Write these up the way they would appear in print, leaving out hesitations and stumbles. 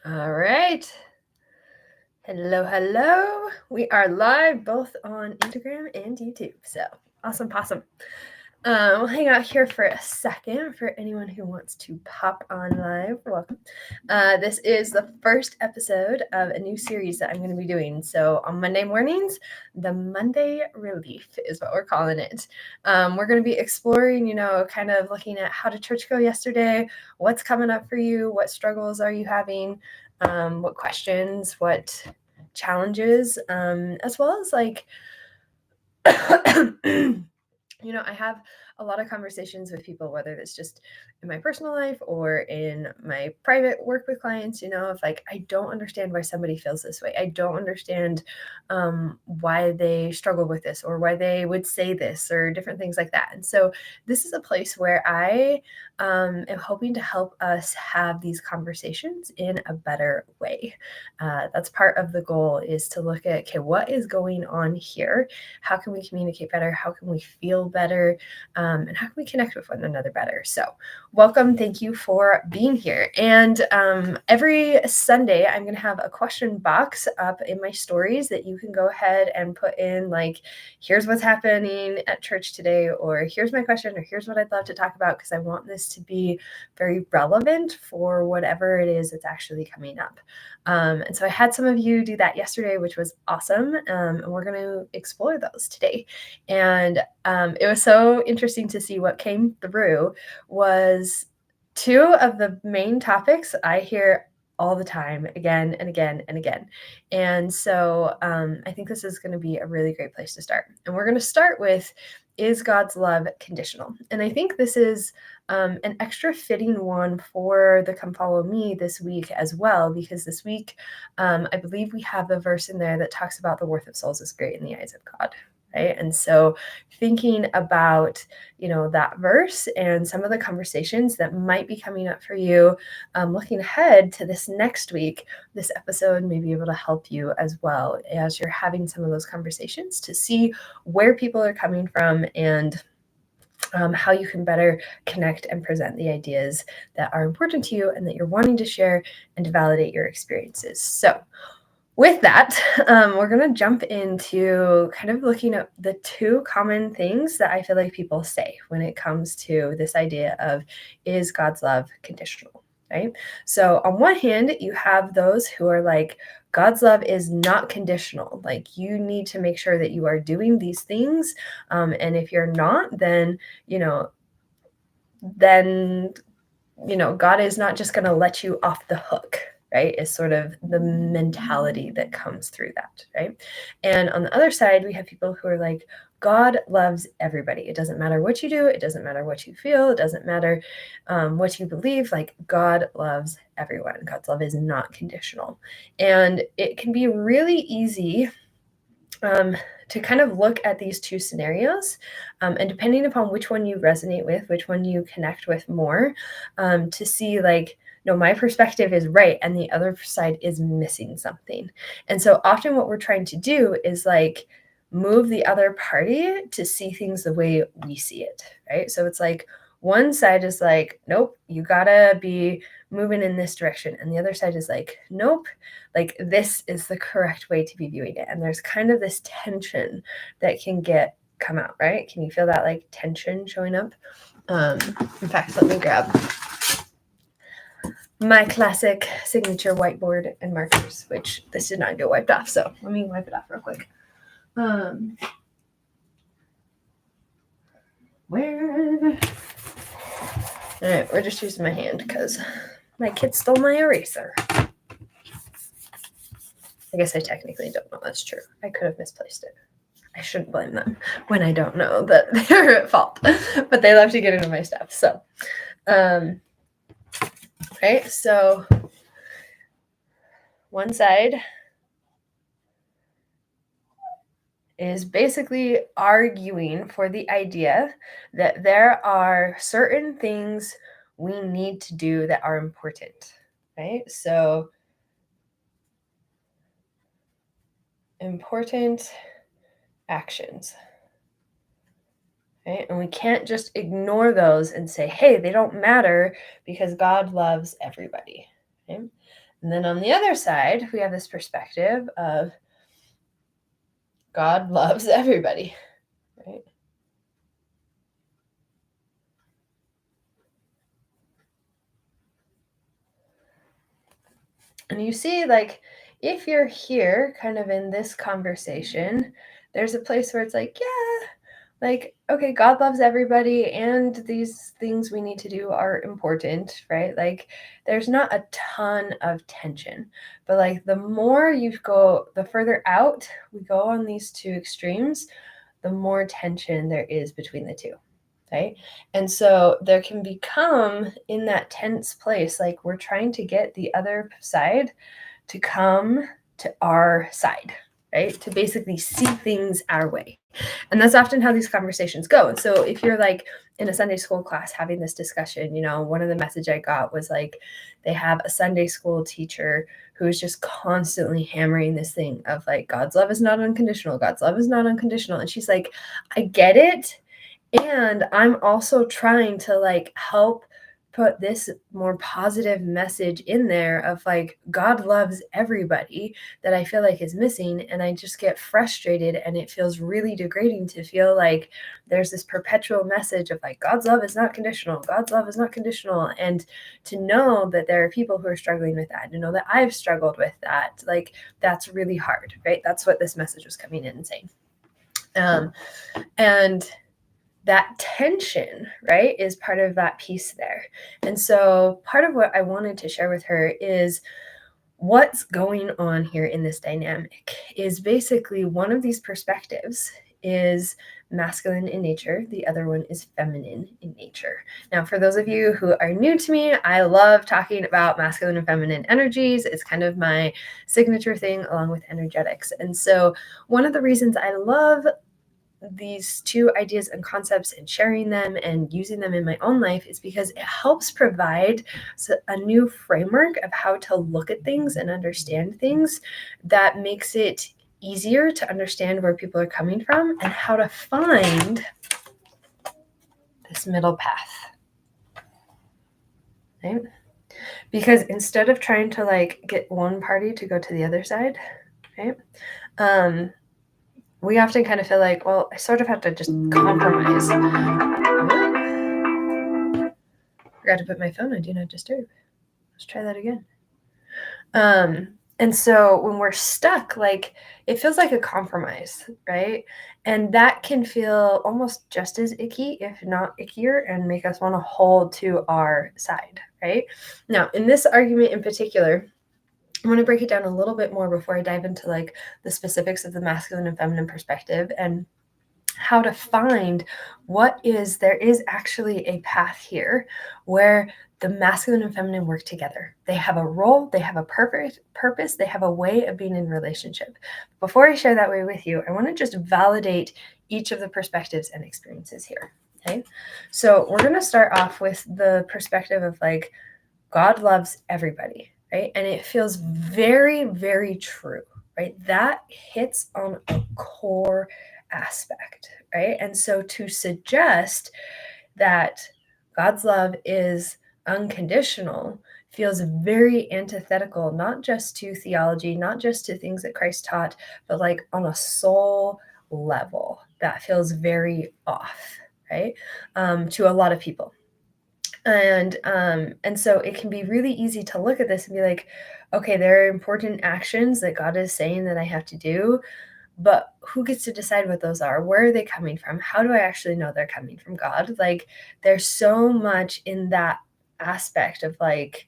All right. Hello. We are live both on Instagram and YouTube. So awesome. We'll hang out here for a second for anyone who wants to pop on live. Welcome. This is the first episode of a new series that I'm going to be doing. So on Monday mornings, the Monday Relief is what we're calling it. We're going to be exploring, kind of looking at how did church go yesterday, what's coming up for you, what struggles are you having, what questions, what challenges, as well as like I have a lot of conversations with people, whether it's just in my personal life or in my private work with clients, if like, I don't understand why somebody feels this way. I don't understand why they struggle with this or why they would say this or different things like that. And so this is a place where I am hoping to help us have these conversations in a better way. That's part of the goal, is to look at, okay, what is going on here? How can we communicate better? How can we feel better? And how can we connect with one another better? So welcome. Thank you for being here. And every Sunday, I'm going to have a question box up in my stories that you can go ahead and put in, like, here's what's happening at church today, or here's my question, or here's what I'd love to talk about, because I want this to be very relevant for whatever it is that's actually coming up. And so I had some of you do that yesterday, which was awesome. And we're going to explore those today. And it was so interesting to see what came through was two of the main topics I hear all the time, again and again and again. And so I think this is going to be a really great place to start. And we're going to start with, is God's love conditional? And I think this is an extra fitting one for the Come Follow Me this week as well, because this week, I believe we have the verse in there that talks about the worth of souls is great in the eyes of God. Right. And so thinking about, that verse and some of the conversations that might be coming up for you, looking ahead to this next week, this episode may be able to help you as well as you're having some of those conversations to see where people are coming from and how you can better connect and present the ideas that are important to you and that you're wanting to share and to validate your experiences. So with that, we're going to jump into kind of looking at the two common things that I feel like people say when it comes to this idea of, is God's love conditional, right? So on one hand, you have those who are like, God's love is not conditional. Like, you need to make sure that you are doing these things. And if you're not, then, God is not just going to let you off the hook, right? Is sort of the mentality that comes through that, right? And on the other side, we have people who are like, God loves everybody. It doesn't matter what you do. It doesn't matter what you feel. It doesn't matter what you believe. Like, God loves everyone. God's love is not conditional. And it can be really easy to kind of look at these two scenarios, and depending upon which one you resonate with, which one you connect with more, to see like, no, my perspective is right and the other side is missing something. And so often what we're trying to do is like move the other party to see things the way we see it, right? So it's like one side is like, nope, you gotta be moving in this direction. And the other side is like, nope, like this is the correct way to be viewing it. And there's kind of this tension that can come out, right? Can you feel that like tension showing up? In fact, let me grab my classic signature whiteboard and markers, which this did not get wiped off. So let me wipe it off real quick. All right, we're just using my hand because my kid stole my eraser. I guess I technically don't know that's true. I could have misplaced it. I shouldn't blame them when I don't know that they're at fault, but they love to get into my stuff. So, right. So one side is basically arguing for the idea that there are certain things we need to do that are important, right? So important actions, right? And we can't just ignore those and say, hey, they don't matter because God loves everybody, right? And then on the other side, we have this perspective of God loves everybody, right? And you see, like, if you're here kind of in this conversation, there's a place where it's like, yeah, like, okay, God loves everybody, and these things we need to do are important, right? Like, there's not a ton of tension, but like, the more you go, the further out we go on these two extremes, the more tension there is between the two. Right. And so there can become in that tense place, like we're trying to get the other side to come to our side, right? To basically see things our way. And that's often how these conversations go. And so if you're like in a Sunday school class having this discussion, one of the message I got was like they have a Sunday school teacher who is just constantly hammering this thing of like God's love is not unconditional. God's love is not unconditional. And she's like, I get it. And I'm also trying to like help put this more positive message in there of like God loves everybody that I feel like is missing. And I just get frustrated, and it feels really degrading to feel like there's this perpetual message of like God's love is not conditional. God's love is not conditional. And to know that there are people who are struggling with that, to know that I've struggled with that, like that's really hard, right? That's what this message was coming in and saying. And that tension, right, is part of that piece there. And so part of what I wanted to share with her is what's going on here in this dynamic is basically one of these perspectives is masculine in nature. The other one is feminine in nature. Now, for those of you who are new to me, I love talking about masculine and feminine energies. It's kind of my signature thing along with energetics. And so one of the reasons I love these two ideas and concepts and sharing them and using them in my own life is because it helps provide a new framework of how to look at things and understand things that makes it easier to understand where people are coming from and how to find this middle path. Right? Because instead of trying to like get one party to go to the other side, right? We often kind of feel like, well, I sort of have to just compromise. Forgot to put my phone on Do Not Disturb. Let's try that again. And so when we're stuck, like it feels like a compromise, right? And that can feel almost just as icky, if not ickier, and make us want to hold to our side, right? Now, in this argument in particular, I want to break it down a little bit more before I dive into like the specifics of the masculine and feminine perspective and how to find there is actually a path here where the masculine and feminine work together. They have a role, they have a purpose, they have a way of being in relationship. Before I share that way with you, I want to just validate each of the perspectives and experiences here. Okay. So we're going to start off with the perspective of like, God loves everybody, right? And it feels very, very true, right? That hits on a core aspect, right? And so to suggest that God's love is unconditional feels very antithetical, not just to theology, not just to things that Christ taught, but like on a soul level, that feels very off, right? To a lot of people. And so it can be really easy to look at this and be like, okay, there are important actions that God is saying that I have to do, but who gets to decide what those are? Where are they coming from? How do I actually know they're coming from God? Like there's so much in that aspect of like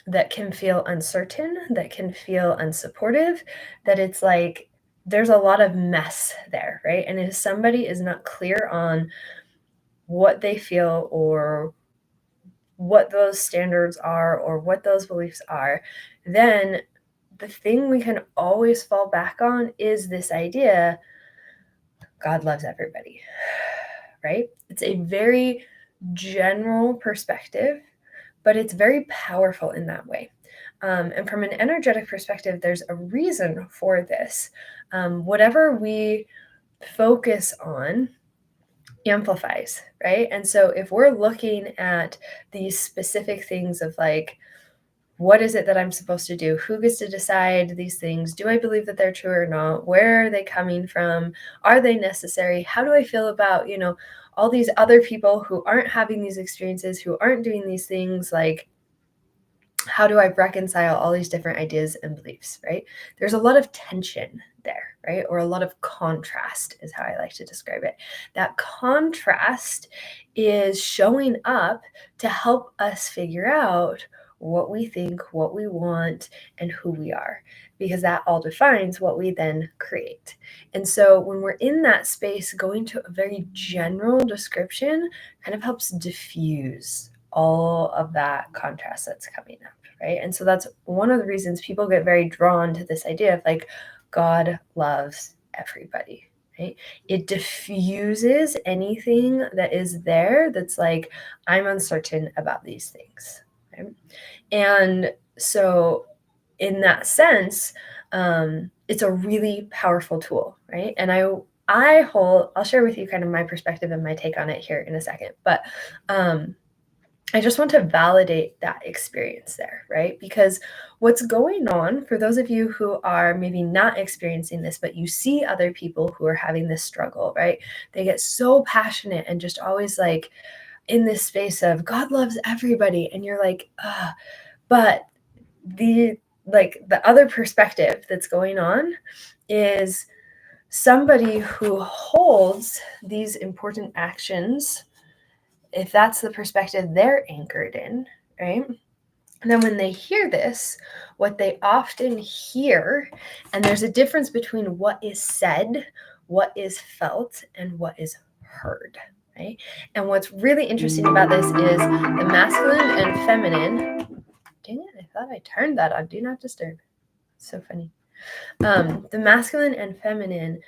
that can feel uncertain, that can feel unsupportive, that it's like there's a lot of mess there, right? And if somebody is not clear on what they feel or what those standards are or what those beliefs are, then the thing we can always fall back on is this idea God loves everybody, right? It's a very general perspective, but it's very powerful in that way. And from an energetic perspective, there's a reason for this. Whatever we focus on amplifies, right? And so if we're looking at these specific things of like, what is it that I'm supposed to do? Who gets to decide these things? Do I believe that they're true or not? Where are they coming from? Are they necessary? How do I feel about, all these other people who aren't having these experiences, who aren't doing these things? Like, how do I reconcile all these different ideas and beliefs, right? There's a lot of tension there, right? Or a lot of contrast is how I like to describe it. That contrast is showing up to help us figure out what we think, what we want, and who we are, because that all defines what we then create. And so when we're in that space, going to a very general description kind of helps diffuse all of that contrast that's coming up, right? And so that's one of the reasons people get very drawn to this idea of like, God loves everybody, right? It diffuses anything that is there that's like, I'm uncertain about these things, right? And so in that sense, it's a really powerful tool, right? And I'll share with you kind of my perspective and my take on it here in a second, but I just want to validate that experience there, right? Because what's going on for those of you who are maybe not experiencing this, but you see other people who are having this struggle, right? They get so passionate and just always like in this space of God loves everybody. And you're like, but the other perspective that's going on is somebody who holds these important actions, if that's the perspective they're anchored in, right? And then when they hear this, what they often hear, and there's a difference between what is said, what is felt, and what is heard, right? And what's really interesting about this is the masculine and feminine. Dang it, I thought I turned that on. Do not disturb. So funny. The masculine and feminine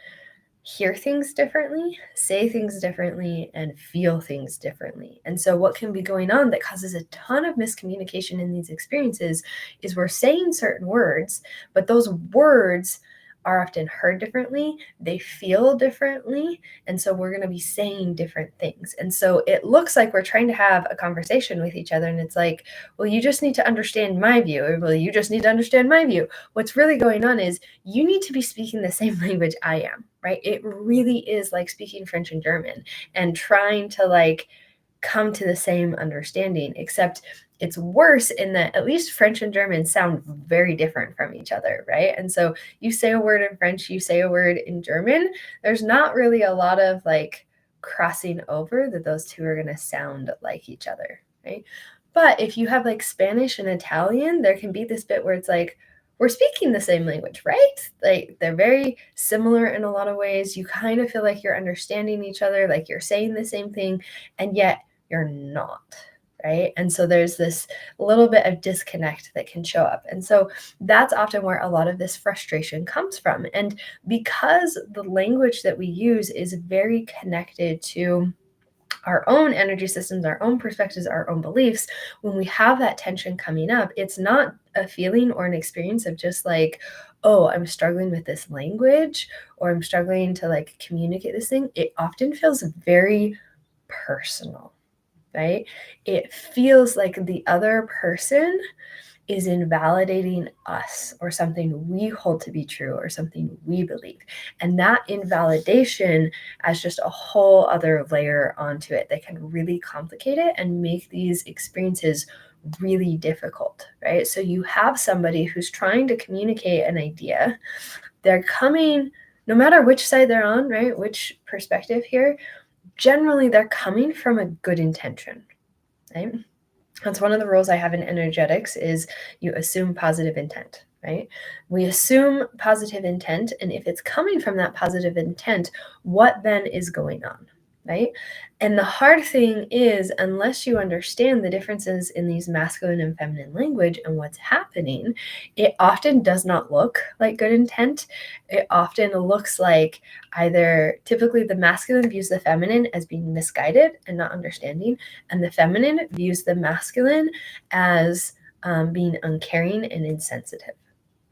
hear things differently, say things differently, and feel things differently. And so what can be going on that causes a ton of miscommunication in these experiences is we're saying certain words, but those words are often heard differently, they feel differently, and so we're going to be saying different things. And so it looks like we're trying to have a conversation with each other, and it's like, well, you just need to understand my view, or well, you just need to understand my view. What's really going on is you need to be speaking the same language I am, right? It really is like speaking French and German and trying to like come to the same understanding, except it's worse in that at least French and German sound very different from each other, right? And so you say a word in French, you say a word in German, there's not really a lot of like crossing over that those two are going to sound like each other, right? But if you have like Spanish and Italian, there can be this bit where it's like, we're speaking the same language, right? Like they're very similar in a lot of ways. You kind of feel like you're understanding each other, like you're saying the same thing, and yet you're not, right? And so there's this little bit of disconnect that can show up. And so that's often where a lot of this frustration comes from. And because the language that we use is very connected to our own energy systems, our own perspectives, our own beliefs, when we have that tension coming up, it's not a feeling or an experience of just like, oh, I'm struggling with this language or I'm struggling to like communicate this thing. It often feels very personal, right? It feels like the other person is invalidating us or something we hold to be true or something we believe. And that invalidation adds just a whole other layer onto it that can really complicate it and make these experiences really difficult, right? So you have somebody who's trying to communicate an idea. They're coming, no matter which side they're on, right? Which perspective here, generally they're coming from a good intention, right? That's one of the rules I have in energetics is you assume positive intent, right? We assume positive intent, and if it's coming from that positive intent, what then is going on, right? And the hard thing is, unless you understand the differences in these masculine and feminine language and what's happening, it often does not look like good intent. It often looks like either typically the masculine views the feminine as being misguided and not understanding, and the feminine views the masculine as being uncaring and insensitive.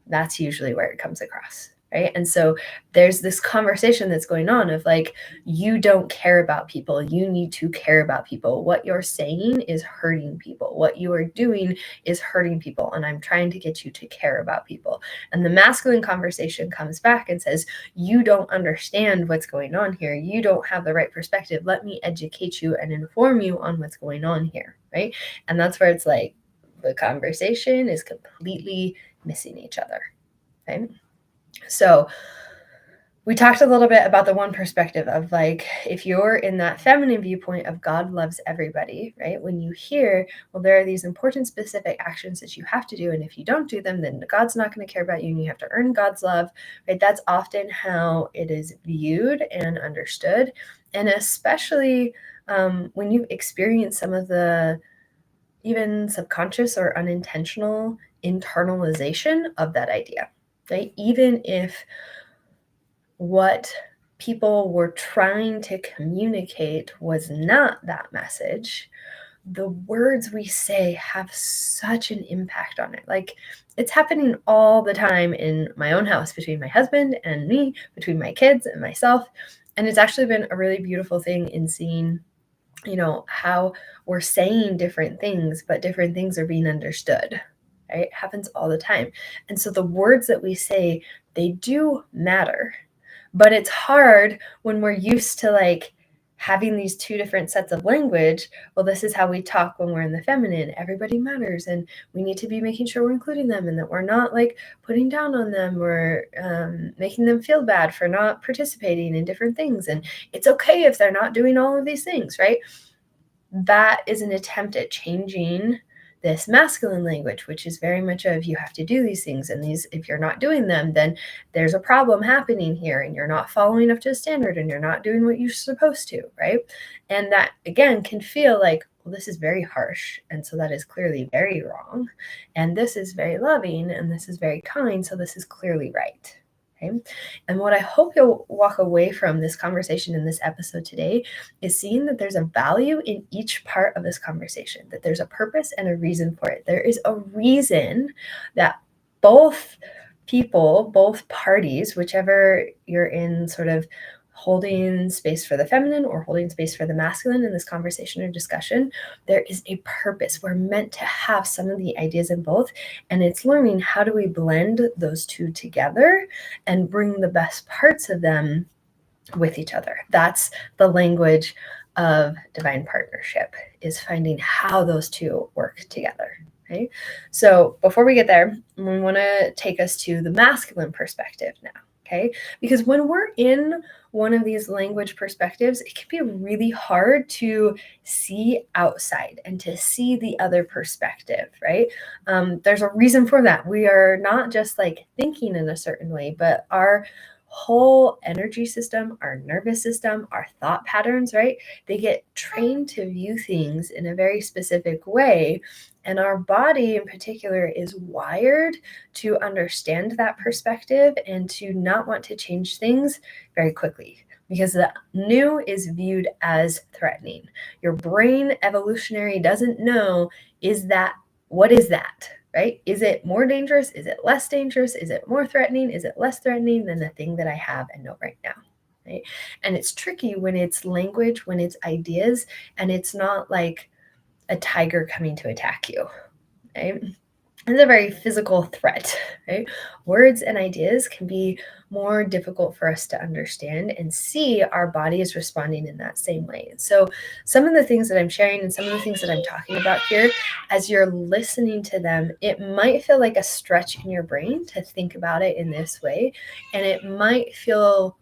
That's usually where it comes across, right? And so there's this conversation that's going on of like, you don't care about people. You need to care about people. What you're saying is hurting people. What you are doing is hurting people. And I'm trying to get you to care about people. And the masculine conversation comes back and says, you don't understand what's going on here. You don't have the right perspective. Let me educate you and inform you on what's going on here, right? And that's where it's like the conversation is completely missing each other, okay? So we talked a little bit about the one perspective of like, if you're in that feminine viewpoint of God loves everybody, right? When you hear, well, there are these important specific actions that you have to do, and if you don't do them, then God's not going to care about you and you have to earn God's love, right? That's often how it is viewed and understood. And especially when you experience some of the even subconscious or unintentional internalization of that idea, right? Even if what people were trying to communicate was not that message, the words we say have such an impact on it. Like, it's happening all the time in my own house, between my husband and me, between my kids and myself. And it's actually been a really beautiful thing in seeing, how we're saying different things, but different things are being understood. Right? It happens all the time. And so the words that we say, they do matter. But it's hard when we're used to like having these two different sets of language. Well, this is how we talk when we're in the feminine. Everybody matters, and we need to be making sure we're including them and that we're not like putting down on them or making them feel bad for not participating in different things. And it's okay if they're not doing all of these things, right? That is an attempt at changing this masculine language, which is very much of, you have to do these things, and these, if you're not doing them, then there's a problem happening here and you're not following up to a standard and you're not doing what you're supposed to, right? And that again can feel like, well, this is very harsh, and so that is clearly very wrong, and this is very loving and this is very kind, so this is clearly right. Okay. And what I hope you'll walk away from this conversation in this episode today is seeing that there's a value in each part of this conversation, that there's a purpose and a reason for it. There is a reason that both people, both parties, whichever you're in, sort of holding space for the feminine or holding space for the masculine in this conversation or discussion, there is a purpose. We're meant to have some of the ideas in both, and it's learning how do we blend those two together and bring the best parts of them with each other. That's the language of divine partnership, is finding how those two work together. Okay. So before we get there, we want to take us to the masculine perspective now. Okay. Because when we're in one of these language perspectives, it can be really hard to see outside and to see the other perspective, right? There's a reason for that. We are not just like thinking in a certain way, but our whole energy system, our nervous system, our thought patterns, right? They get trained to view things in a very specific way. And our body in particular is wired to understand that perspective and to not want to change things very quickly, because the new is viewed as threatening. Your brain evolutionary doesn't know, what is that? Right? Is it more dangerous? Is it less dangerous? Is it more threatening? Is it less threatening than the thing that I have and know right now? Right? And it's tricky when it's language, when it's ideas, and it's not like a tiger coming to attack you. Right? It's a very physical threat, right? Words and ideas can be more difficult for us to understand and see our body is responding in that same way. So some of the things that I'm sharing and some of the things that I'm talking about here, as you're listening to them, it might feel like a stretch in your brain to think about it in this way. And it might feel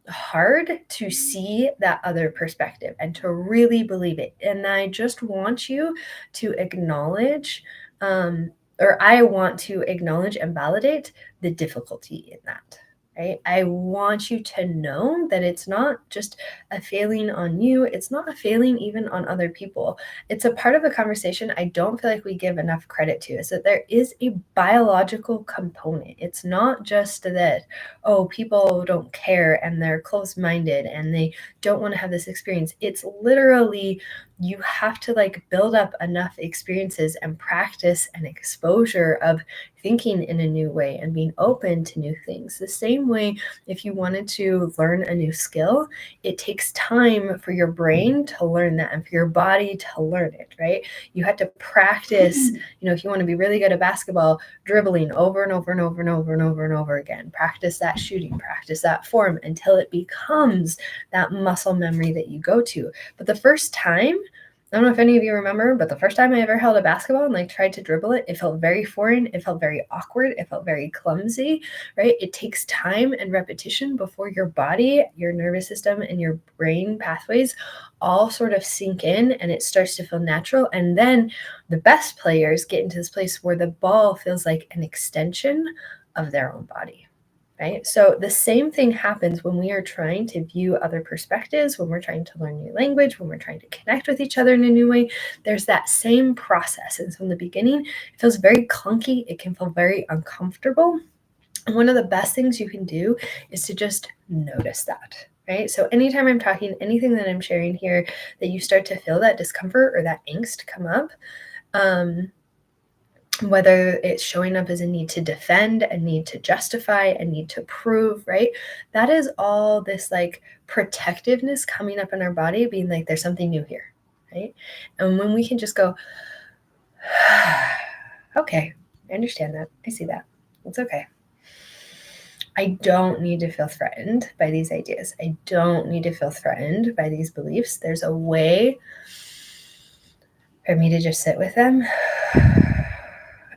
hard to see that other perspective and to really believe it. And I just want you to acknowledge, or I want to acknowledge and validate the difficulty in that. Right? I want you to know that it's not just a failing on you. It's not a failing even on other people. It's a part of the conversation I don't feel like we give enough credit to, is that there is a biological component. It's not just that, oh, people don't care and they're closed-minded and they don't want to have this experience. It's literally, you have to like build up enough experiences and practice and exposure of thinking in a new way and being open to new things. The same way, if you wanted to learn a new skill, it takes time for your brain to learn that and for your body to learn it, right? You have to practice, if you want to be really good at basketball, dribbling over and over and over and over and over and over again. Practice that shooting, practice that form until it becomes that muscle memory that you go to. But the first time, I don't know if any of you remember, but the first time I ever held a basketball and like tried to dribble it, it felt very foreign. It felt very awkward. It felt very clumsy, right? It takes time and repetition before your body, your nervous system, and your brain pathways all sort of sink in and it starts to feel natural. And then the best players get into this place where the ball feels like an extension of their own body. Right? So the same thing happens when we are trying to view other perspectives, when we're trying to learn new language, when we're trying to connect with each other in a new way. There's that same process. And so in the beginning, it feels very clunky. It can feel very uncomfortable. And one of the best things you can do is to just notice that. Right? So anytime I'm talking, anything that I'm sharing here, that you start to feel that discomfort or that angst come up, whether it's showing up as a need to defend, a need to justify, a need to prove, right? That is all this like protectiveness coming up in our body, being like, there's something new here, right? And when we can just go, okay, I understand that. I see that. It's okay. I don't need to feel threatened by these ideas. I don't need to feel threatened by these beliefs. There's a way for me to just sit with them.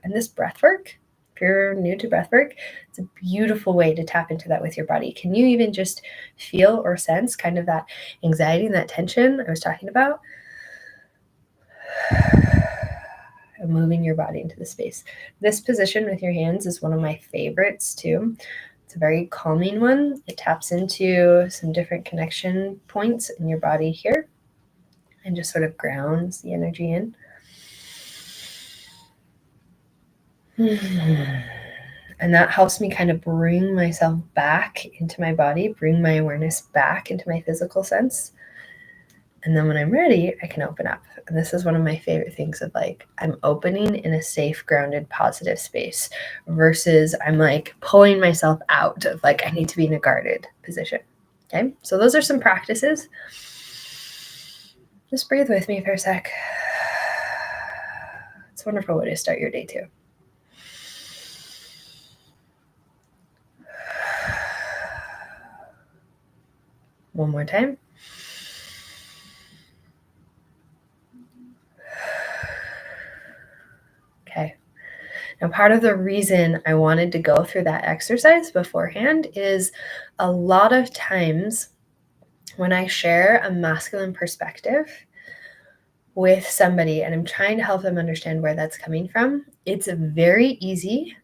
And this breath work, if you're new to breath work, it's a beautiful way to tap into that with your body. Can you even just feel or sense kind of that anxiety and that tension I was talking about? And moving your body into the space. This position with your hands is one of my favorites too. It's a very calming one. It taps into some different connection points in your body here and just sort of grounds the energy in. And that helps me kind of bring myself back into my body, bring my awareness back into my physical sense. And then when I'm ready, I can open up. And this is one of my favorite things of like, I'm opening in a safe, grounded, positive space versus I'm like pulling myself out of like, I need to be in a guarded position. Okay. So those are some practices. Just breathe with me for a sec. It's a wonderful way to start your day too. One more time. Okay. Now, part of the reason I wanted to go through that exercise beforehand is a lot of times when I share a masculine perspective with somebody and I'm trying to help them understand where that's coming from, it's very easy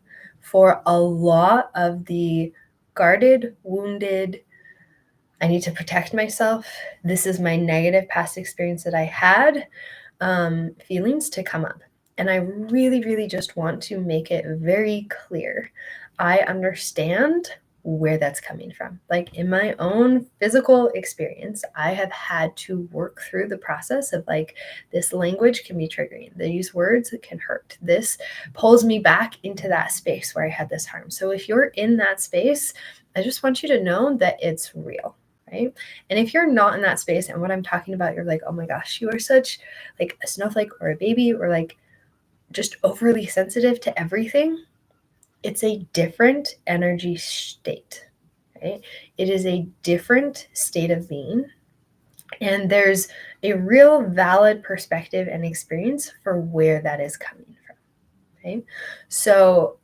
for a lot of the guarded, wounded, I need to protect myself, this is my negative past experience that I had, feelings to come up. And I really, really just want to make it very clear. I understand where that's coming from. Like in my own physical experience, I have had to work through the process of like, this language can be triggering. These words can hurt. This pulls me back into that space where I had this harm. So if you're in that space, I just want you to know that it's real. Right? And if you're not in that space and what I'm talking about, you're like, oh my gosh, you are such like a snowflake or a baby or like just overly sensitive to everything. It's a different energy state, right? It is a different state of being. And there's a real valid perspective and experience for where that is coming from. Okay. So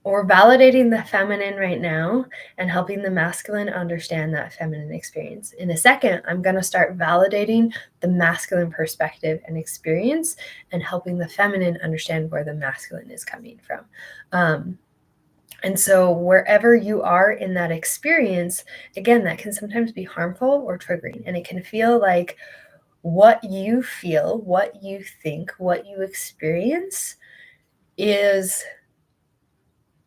we're validating the feminine right now and helping the masculine understand that feminine experience. In a second, I'm going to start validating the masculine perspective and experience and helping the feminine understand where the masculine is coming from. And so wherever you are in that experience, again, that can sometimes be harmful or triggering. And it can feel like what you feel, what you think, what you experience is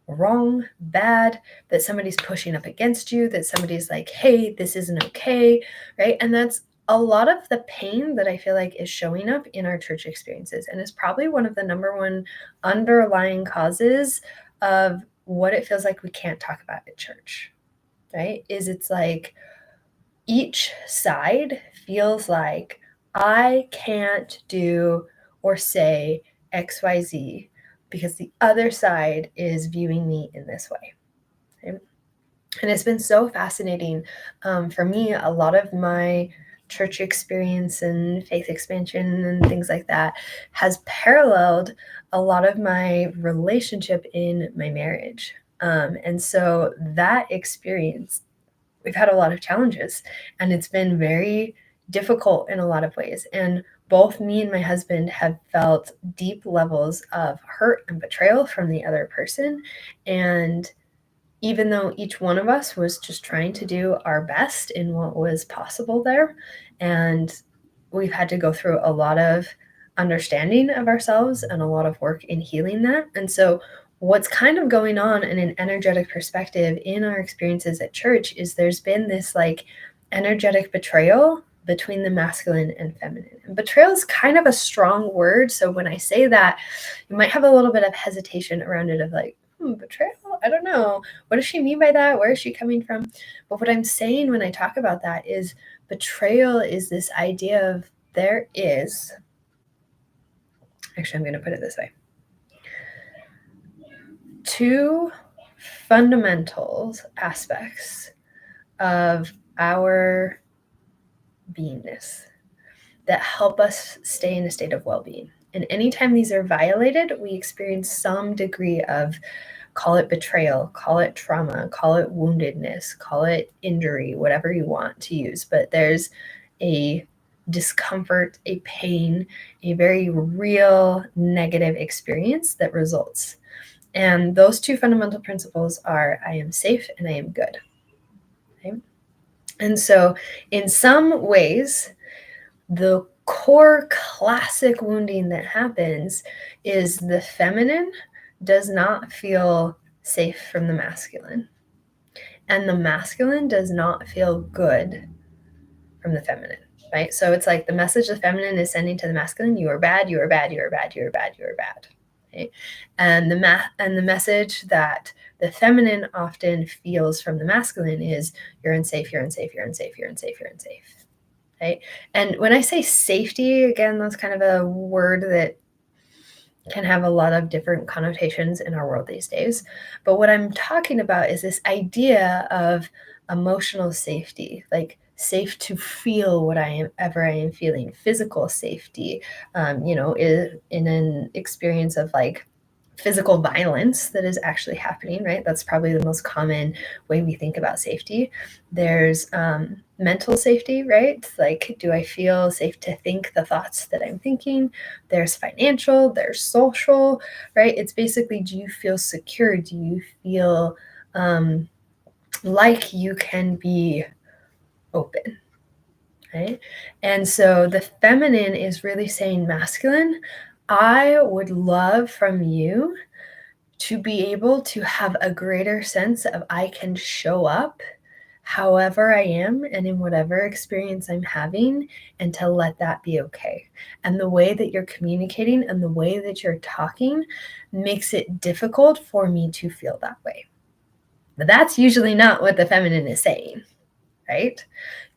wrong, bad, that somebody's pushing up against you, that somebody's like, hey, this isn't okay, right? And that's a lot of the pain that I feel like is showing up in our church experiences and is probably one of the number one underlying causes of what it feels like we can't talk about at church, right? Is it's like each side feels like I can't do or say XYZ because the other side is viewing me in this way. Right? And it's been so fascinating for me. A lot of my church experience and faith expansion and things like that has paralleled a lot of my relationship in my marriage. And so that experience, we've had a lot of challenges, and it's been very difficult in a lot of ways. And both me and my husband have felt deep levels of hurt and betrayal from the other person. And even though each one of us was just trying to do our best in what was possible there, and we've had to go through a lot of understanding of ourselves and a lot of work in healing that. And so what's kind of going on in an energetic perspective in our experiences at church is there's been this like energetic betrayal between the masculine and feminine. And betrayal is kind of a strong word. So when I say that, you might have a little bit of hesitation around it of like, betrayal? I don't know. What does she mean by that? Where is she coming from? But what I'm saying when I talk about that is betrayal is this idea of there is, actually, I'm going to put it this way, two fundamental aspects of our beingness that help us stay in a state of well-being. And anytime these are violated, we experience some degree of, call it betrayal, call it trauma, call it woundedness, call it injury, whatever you want to use. But there's a discomfort, a pain, a very real negative experience that results. And those two fundamental principles are I am safe and I am good. Okay? And so in some ways, the core classic wounding that happens is the feminine does not feel safe from the masculine, and the masculine does not feel good from the feminine, right? So it's like the message the feminine is sending to the masculine: you are bad, you are bad, you are bad, you are bad, you are bad. Okay? And the message that the feminine often feels from the masculine is you're unsafe, you're unsafe, you're unsafe, you're unsafe, you're unsafe. Right? And when I say safety, again, that's kind of a word that can have a lot of different connotations in our world these days. But what I'm talking about is this idea of emotional safety, like safe to feel what I am feeling, physical safety, in an experience of like physical violence that is actually happening, right? That's probably the most common way we think about safety. There's mental safety, right? Like, do I feel safe to think the thoughts that I'm thinking? There's financial, there's social, right? It's basically, do you feel secure? Do you feel like you can be open? Right? And so the feminine is really saying, masculine, I would love from you to be able to have a greater sense of I can show up however I am and in whatever experience I'm having, and to let that be okay. And the way that you're communicating and the way that you're talking makes it difficult for me to feel that way. But that's usually not what the feminine is saying, right?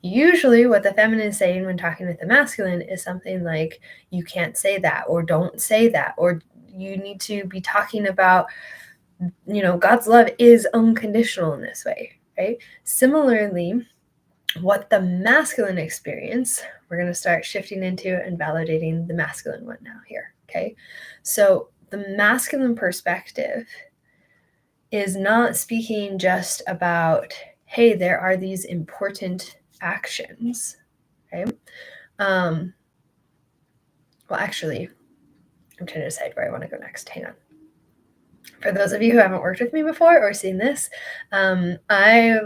Usually what the feminine is saying when talking with the masculine is something like, you can't say that, or don't say that, or you need to be talking about, God's love is unconditional in this way, right? Similarly, what the masculine experience, we're going to start shifting into and validating the masculine one now here, okay? So the masculine perspective is not speaking just about, hey, there are these important actions, okay? Well, actually, I'm trying to decide where I want to go next. Hang on. For those of you who haven't worked with me before or seen this, I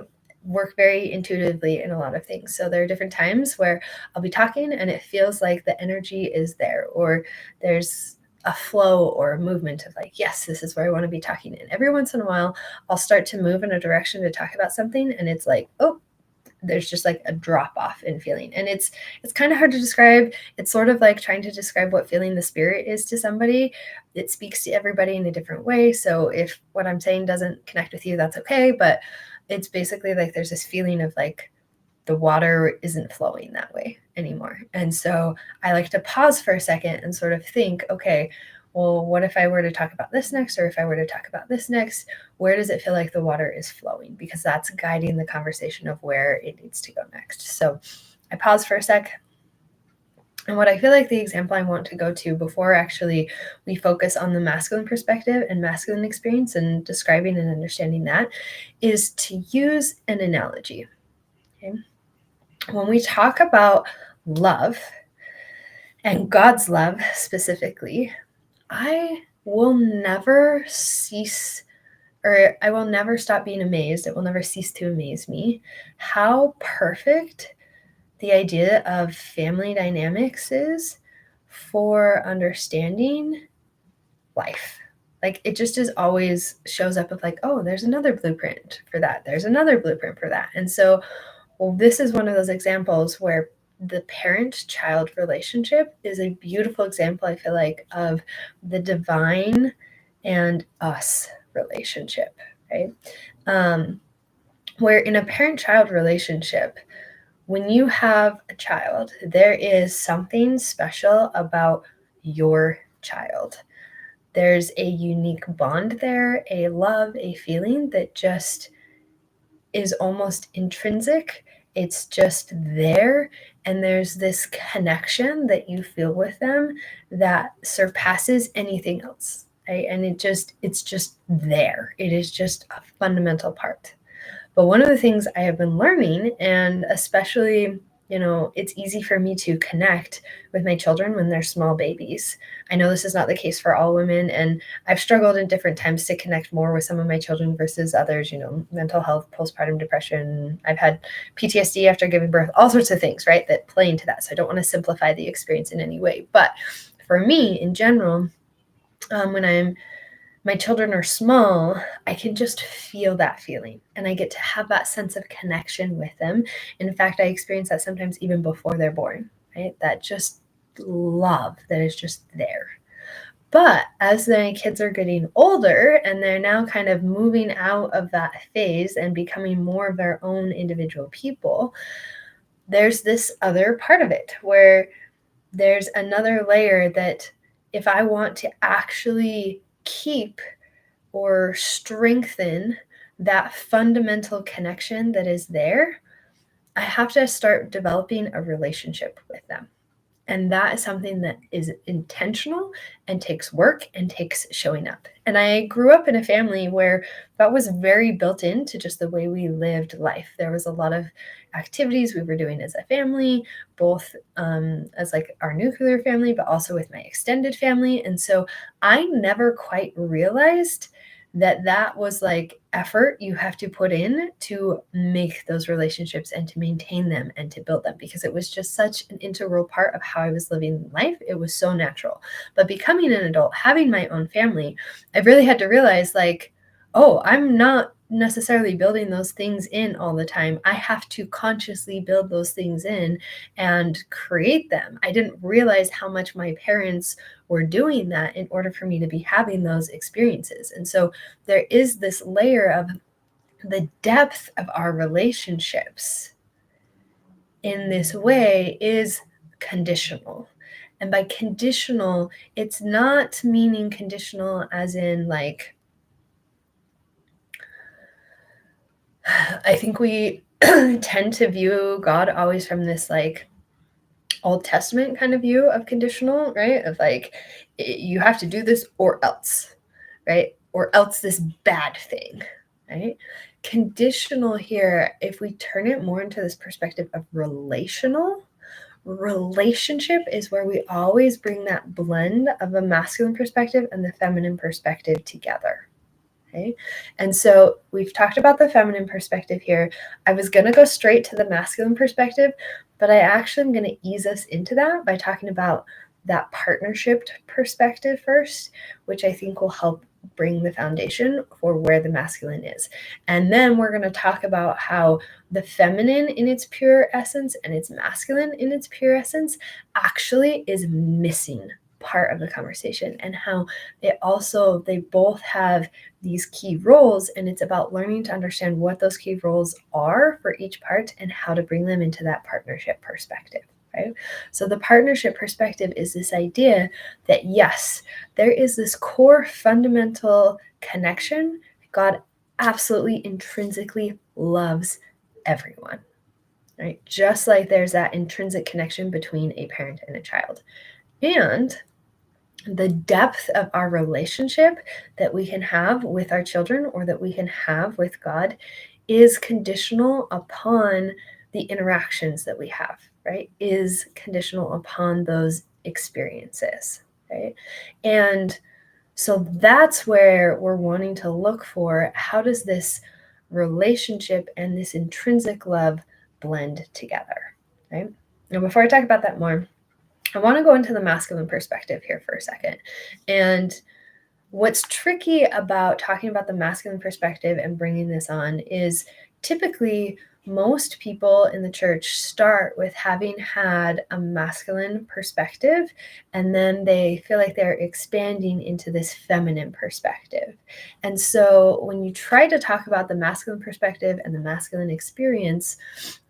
work very intuitively in a lot of things. So there are different times where I'll be talking and it feels like the energy is there, or there's a flow or a movement of like, yes, this is where I want to be talking. And every once in a while, I'll start to move in a direction to talk about something, and it's like, oh, there's just like a drop off in feeling. And it's kind of hard to describe. It's sort of like trying to describe what feeling the spirit is to somebody. It speaks to everybody in a different way. So if what I'm saying doesn't connect with you, that's okay. But it's basically like there's this feeling of like the water isn't flowing that way anymore. And so I like to pause for a second and sort of think, okay, well, what if I were to talk about this next? Or if I were to talk about this next, where does it feel like the water is flowing? Because that's guiding the conversation of where it needs to go next. So I pause for a sec. And what I feel like the example I want to go to before actually we focus on the masculine perspective and masculine experience and describing and understanding that is to use an analogy. Okay? When we talk about love and God's love specifically, I will never cease, or I will never stop being amazed. It will never cease to amaze me how perfect the idea of family dynamics is for understanding life. Like it just is always shows up of like, oh, there's another blueprint for that. There's another blueprint for that. And so, well, this is one of those examples where the parent-child relationship is a beautiful example, I feel like, of the divine and us relationship, right? Where in a parent-child relationship, when you have a child, there is something special about your child. There's a unique bond there, a love, a feeling that just is almost intrinsic. It's just there. And there's this connection that you feel with them that surpasses anything else. Right? And it's just there. It is just a fundamental part. But one of the things I have been learning, and especially, it's easy for me to connect with my children when they're small babies. I know this is not the case for all women, and I've struggled in different times to connect more with some of my children versus others, mental health, postpartum depression. I've had PTSD after giving birth, all sorts of things, right, that play into that. So I don't want to simplify the experience in any way. But for me, in general, when my children are small, I can just feel that feeling and I get to have that sense of connection with them. In fact, I experience that sometimes even before they're born, right? That just love that is just there. But as the kids are getting older and they're now kind of moving out of that phase and becoming more of their own individual people, there's this other part of it where there's another layer that if I want to actually keep or strengthen that fundamental connection that is there, I have to start developing a relationship with them. And that is something that is intentional and takes work and takes showing up. And I grew up in a family where that was very built into just the way we lived life. There was a lot of activities we were doing as a family, both as like our nuclear family, but also with my extended family. And so I never quite realized that was like effort you have to put in to make those relationships and to maintain them and to build them, because it was just such an integral part of how I was living life. It was so natural. But becoming an adult, having my own family, I really had to realize like, oh, I'm not necessarily building those things in all the time. I have to consciously build those things in and create them. I didn't realize how much my parents were doing that in order for me to be having those experiences. And so there is this layer of the depth of our relationships in this way is conditional. And by conditional, it's not meaning conditional as in like, I think we tend to view God always from this like Old Testament kind of view of conditional, right? Of like, you have to do this or else, right? Or else this bad thing, right? Conditional here, if we turn it more into this perspective of relationship is where we always bring that blend of a masculine perspective and the feminine perspective together. Okay. And so we've talked about the feminine perspective here. I was going to go straight to the masculine perspective, but I actually am going to ease us into that by talking about that partnership perspective first, which I think will help bring the foundation for where the masculine is. And then we're going to talk about how the feminine in its pure essence and its masculine in its pure essence actually is missing part of the conversation, and how they both have these key roles, and it's about learning to understand what those key roles are for each part and how to bring them into that partnership perspective. Right? So the partnership perspective is this idea that yes, there is this core fundamental connection. God absolutely intrinsically loves everyone, right? Just like there's that intrinsic connection between a parent and a child. And the depth of our relationship that we can have with our children or that we can have with God is conditional upon the interactions that we have, right? Is conditional upon those experiences, right? And so that's where we're wanting to look for, how does this relationship and this intrinsic love blend together, right? Now, before I talk about that more, I want to go into the masculine perspective here for a second. And what's tricky about talking about the masculine perspective and bringing this on is typically most people in the church start with having had a masculine perspective, and then they feel like they're expanding into this feminine perspective. And so when you try to talk about the masculine perspective and the masculine experience,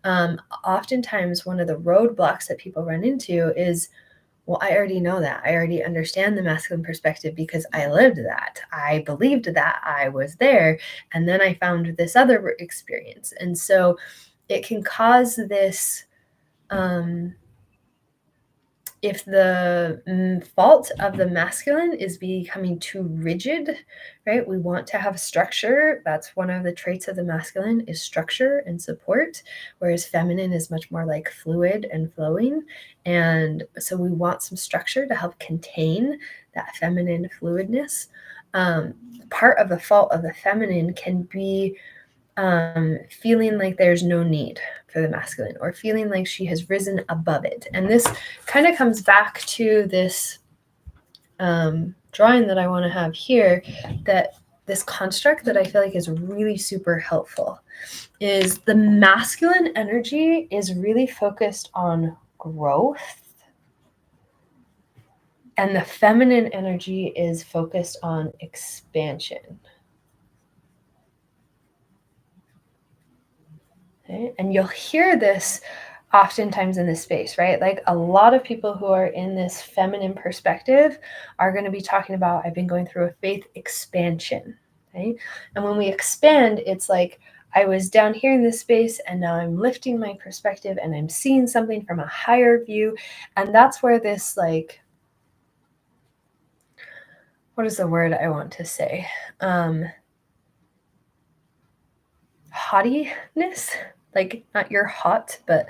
oftentimes one of the roadblocks that people run into is, well, I already know that. I already understand the masculine perspective because I lived that. I believed that. I was there. And then I found this other experience. And so it can cause this, if the fault of the masculine is becoming too rigid, right? We want to have structure. That's one of the traits of the masculine, is structure and support, whereas feminine is much more like fluid and flowing. And so we want some structure to help contain that feminine fluidness. Part of the fault of the feminine can be feeling like there's no need for the masculine, or feeling like she has risen above it. And this kind of comes back to this drawing that I want to have here, that this construct that I feel like is really super helpful is the masculine energy is really focused on growth, and the feminine energy is focused on expansion. Okay? And you'll hear this oftentimes in this space, right? Like a lot of people who are in this feminine perspective are going to be talking about, I've been going through a faith expansion, right? And when we expand, it's like, I was down here in this space and now I'm lifting my perspective and I'm seeing something from a higher view. And that's where this, like, what is the word I want to say? Haughtiness, like not you're hot, but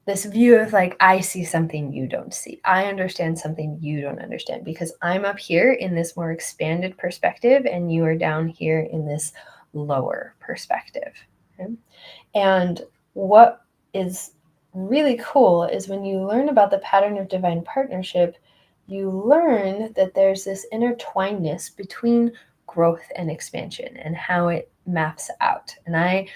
this view of like, I see something you don't see. I understand something you don't understand, because I'm up here in this more expanded perspective and you are down here in this lower perspective. Okay? And what is really cool is when you learn about the pattern of divine partnership, you learn that there's this intertwinedness between growth and expansion and how it maps out. And I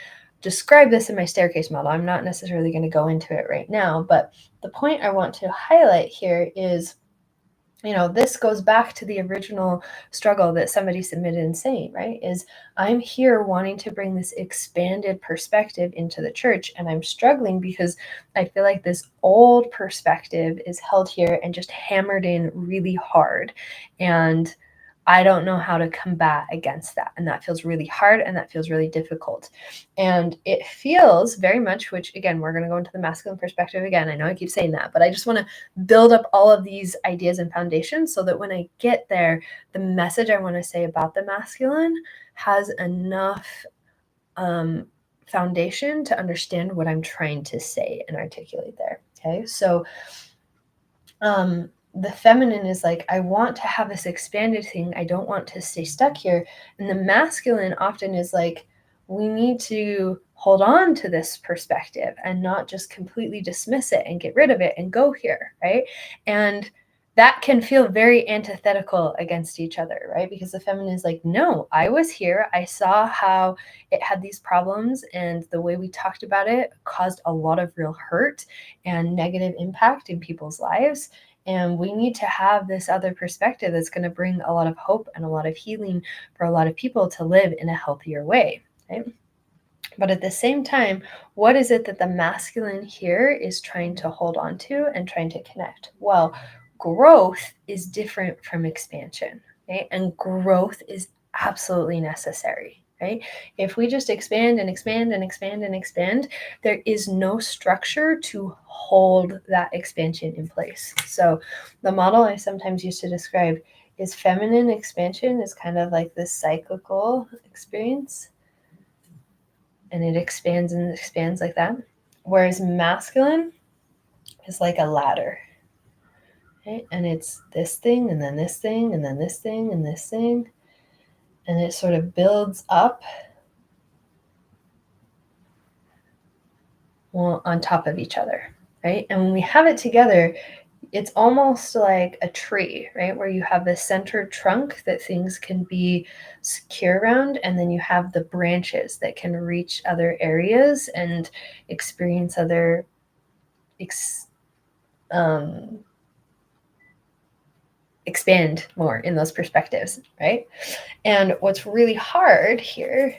describe this in my staircase model. I'm not necessarily going to go into it right now, but the point I want to highlight here is, this goes back to the original struggle that somebody submitted and saying, right, is I'm here wanting to bring this expanded perspective into the church, and I'm struggling because I feel like this old perspective is held here and just hammered in really hard. And I don't know how to combat against that. And that feels really hard and that feels really difficult. And it feels very much, which again, we're going to go into the masculine perspective again. I know I keep saying that, but I just want to build up all of these ideas and foundations so that when I get there, the message I want to say about the masculine has enough foundation to understand what I'm trying to say and articulate there. Okay. So, the feminine is like, I want to have this expanded thing. I don't want to stay stuck here. And the masculine often is like, we need to hold on to this perspective and not just completely dismiss it and get rid of it and go here, right? And that can feel very antithetical against each other, right? Because the feminine is like, no, I was here. I saw how it had these problems, and the way we talked about it caused a lot of real hurt and negative impact in people's lives. And we need to have this other perspective that's going to bring a lot of hope and a lot of healing for a lot of people to live in a healthier way, right? But at the same time, what is it that the masculine here is trying to hold on to and trying to connect? Well, growth is different from expansion, right? And growth is absolutely necessary, right? If we just expand and expand and expand and expand, there is no structure to hold that expansion in place. So the model I sometimes used to describe is feminine expansion is kind of like this cyclical experience, and it expands and expands like that. Whereas masculine is like a ladder, right? And it's this thing, and then this thing, and then this thing, and this thing. And it sort of builds up on top of each other, right? And when we have it together, it's almost like a tree, right? Where you have this centered trunk that things can be secure around, and then you have the branches that can reach other areas and experience other expand more in those perspectives, right? And what's really hard here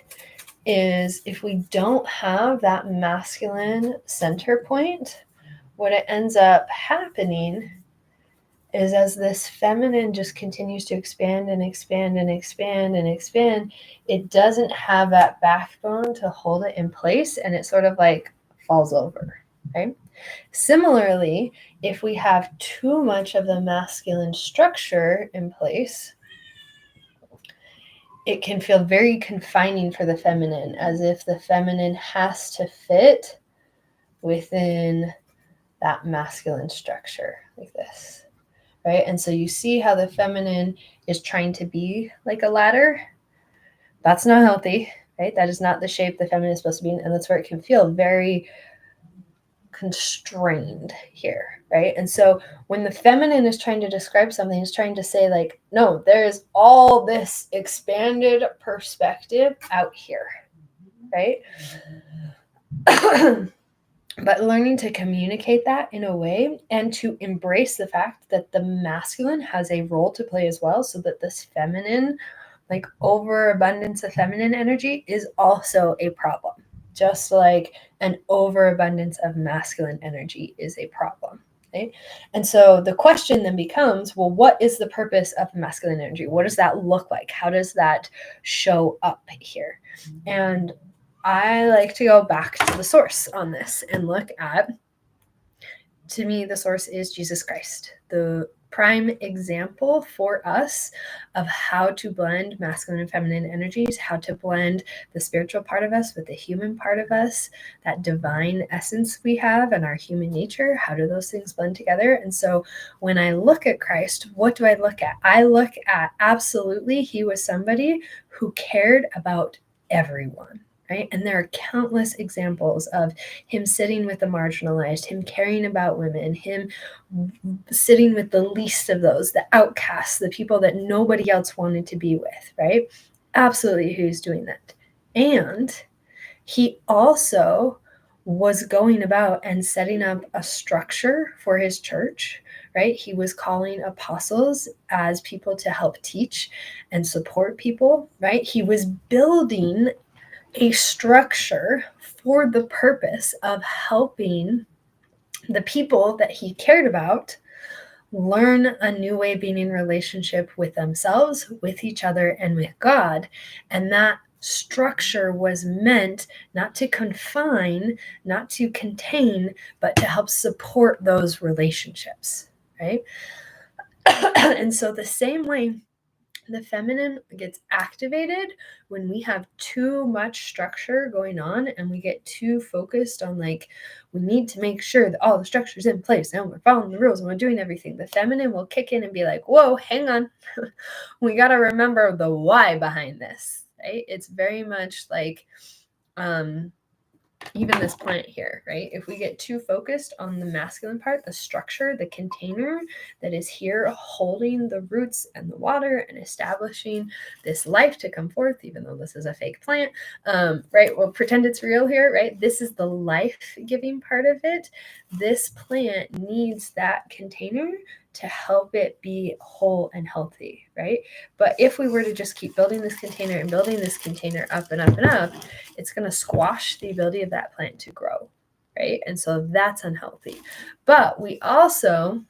is if we don't have that masculine center point, what it ends up happening is as this feminine just continues to expand and expand and expand and expand, it doesn't have that backbone to hold it in place, and it sort of like falls over, right? Similarly, if we have too much of the masculine structure in place, it can feel very confining for the feminine, as if the feminine has to fit within that masculine structure like this, right? And so you see how the feminine is trying to be like a ladder. That's not healthy, right? That is not the shape the feminine is supposed to be in, and that's where it can feel very constrained here, right? And so when the feminine is trying to describe something, it's trying to say like, no, there's all this expanded perspective out here, right? But learning to communicate that in a way and to embrace the fact that the masculine has a role to play as well, so that this feminine, like overabundance of feminine energy, is also a problem, just like an overabundance of masculine energy is a problem. Right? And so the question then becomes, well, what is the purpose of masculine energy? What does that look like? How does that show up here? And I like to go back to the source on this and look at, to me, the source is Jesus Christ, the prime example for us of how to blend masculine and feminine energies, how to blend the spiritual part of us with the human part of us, that divine essence we have and our human nature. How do those things blend together? And so when I look at Christ, what do I look at? I look at, absolutely, he was somebody who cared about everyone. Right? And there are countless examples of him sitting with the marginalized, him caring about women, him sitting with the least of those, the outcasts, the people that nobody else wanted to be with, right? Absolutely, who's doing that. And he also was going about and setting up a structure for his church, right? He was calling apostles as people to help teach and support people, right? He was building a structure for the purpose of helping the people that he cared about learn a new way of being in relationship with themselves, with each other, and with God. And that structure was meant not to confine, not to contain, but to help support those relationships, right? And so the same way the feminine gets activated when we have too much structure going on and we get too focused on like, we need to make sure that all the structure's in place and we're following the rules and we're doing everything. The feminine will kick in and be like, whoa, hang on. We got to remember the why behind this, right? It's very much like, even this plant here, right? If we get too focused on the masculine part, the structure, the container that is here holding the roots and the water and establishing this life to come forth, even though this is a fake plant, right? We'll pretend it's real here, right? This is the life-giving part of it. This plant needs that container to help it be whole and healthy, right? But if we were to just keep building this container and building this container up and up and up, it's going to squash the ability of that plant to grow, right? And so that's unhealthy. But we also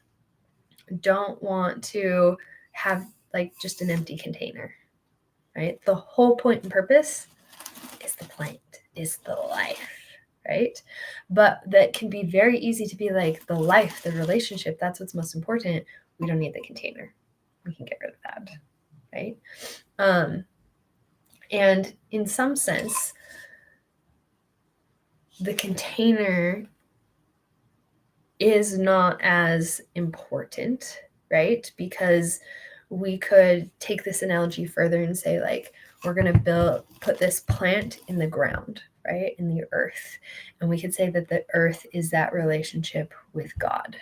don't want to have like just an empty container, right? The whole point and purpose is the plant, is the life, right? But that can be very easy to be like the life, the relationship, that's what's most important. We don't need the container. We can get rid of that, right? And in some sense, the container is not as important, right? Because we could take this analogy further and say, like, we're going to put this plant in the ground, right? In the earth. And we could say that the earth is that relationship with God,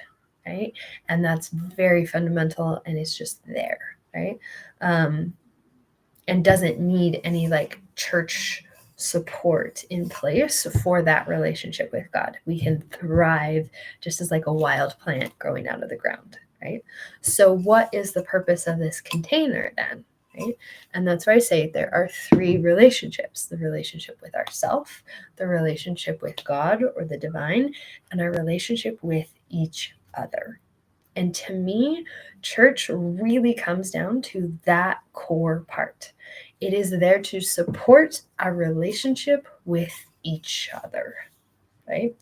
right? And that's very fundamental and it's just there, right? And doesn't need any like church support in place for that relationship with God. We can thrive just as like a wild plant growing out of the ground, right? So what is the purpose of this container then, right? And that's why I say there are three relationships: the relationship with ourself, the relationship with God or the divine, and our relationship with each other. And to me, church really comes down to that core part. It is there to support our relationship with each other, right?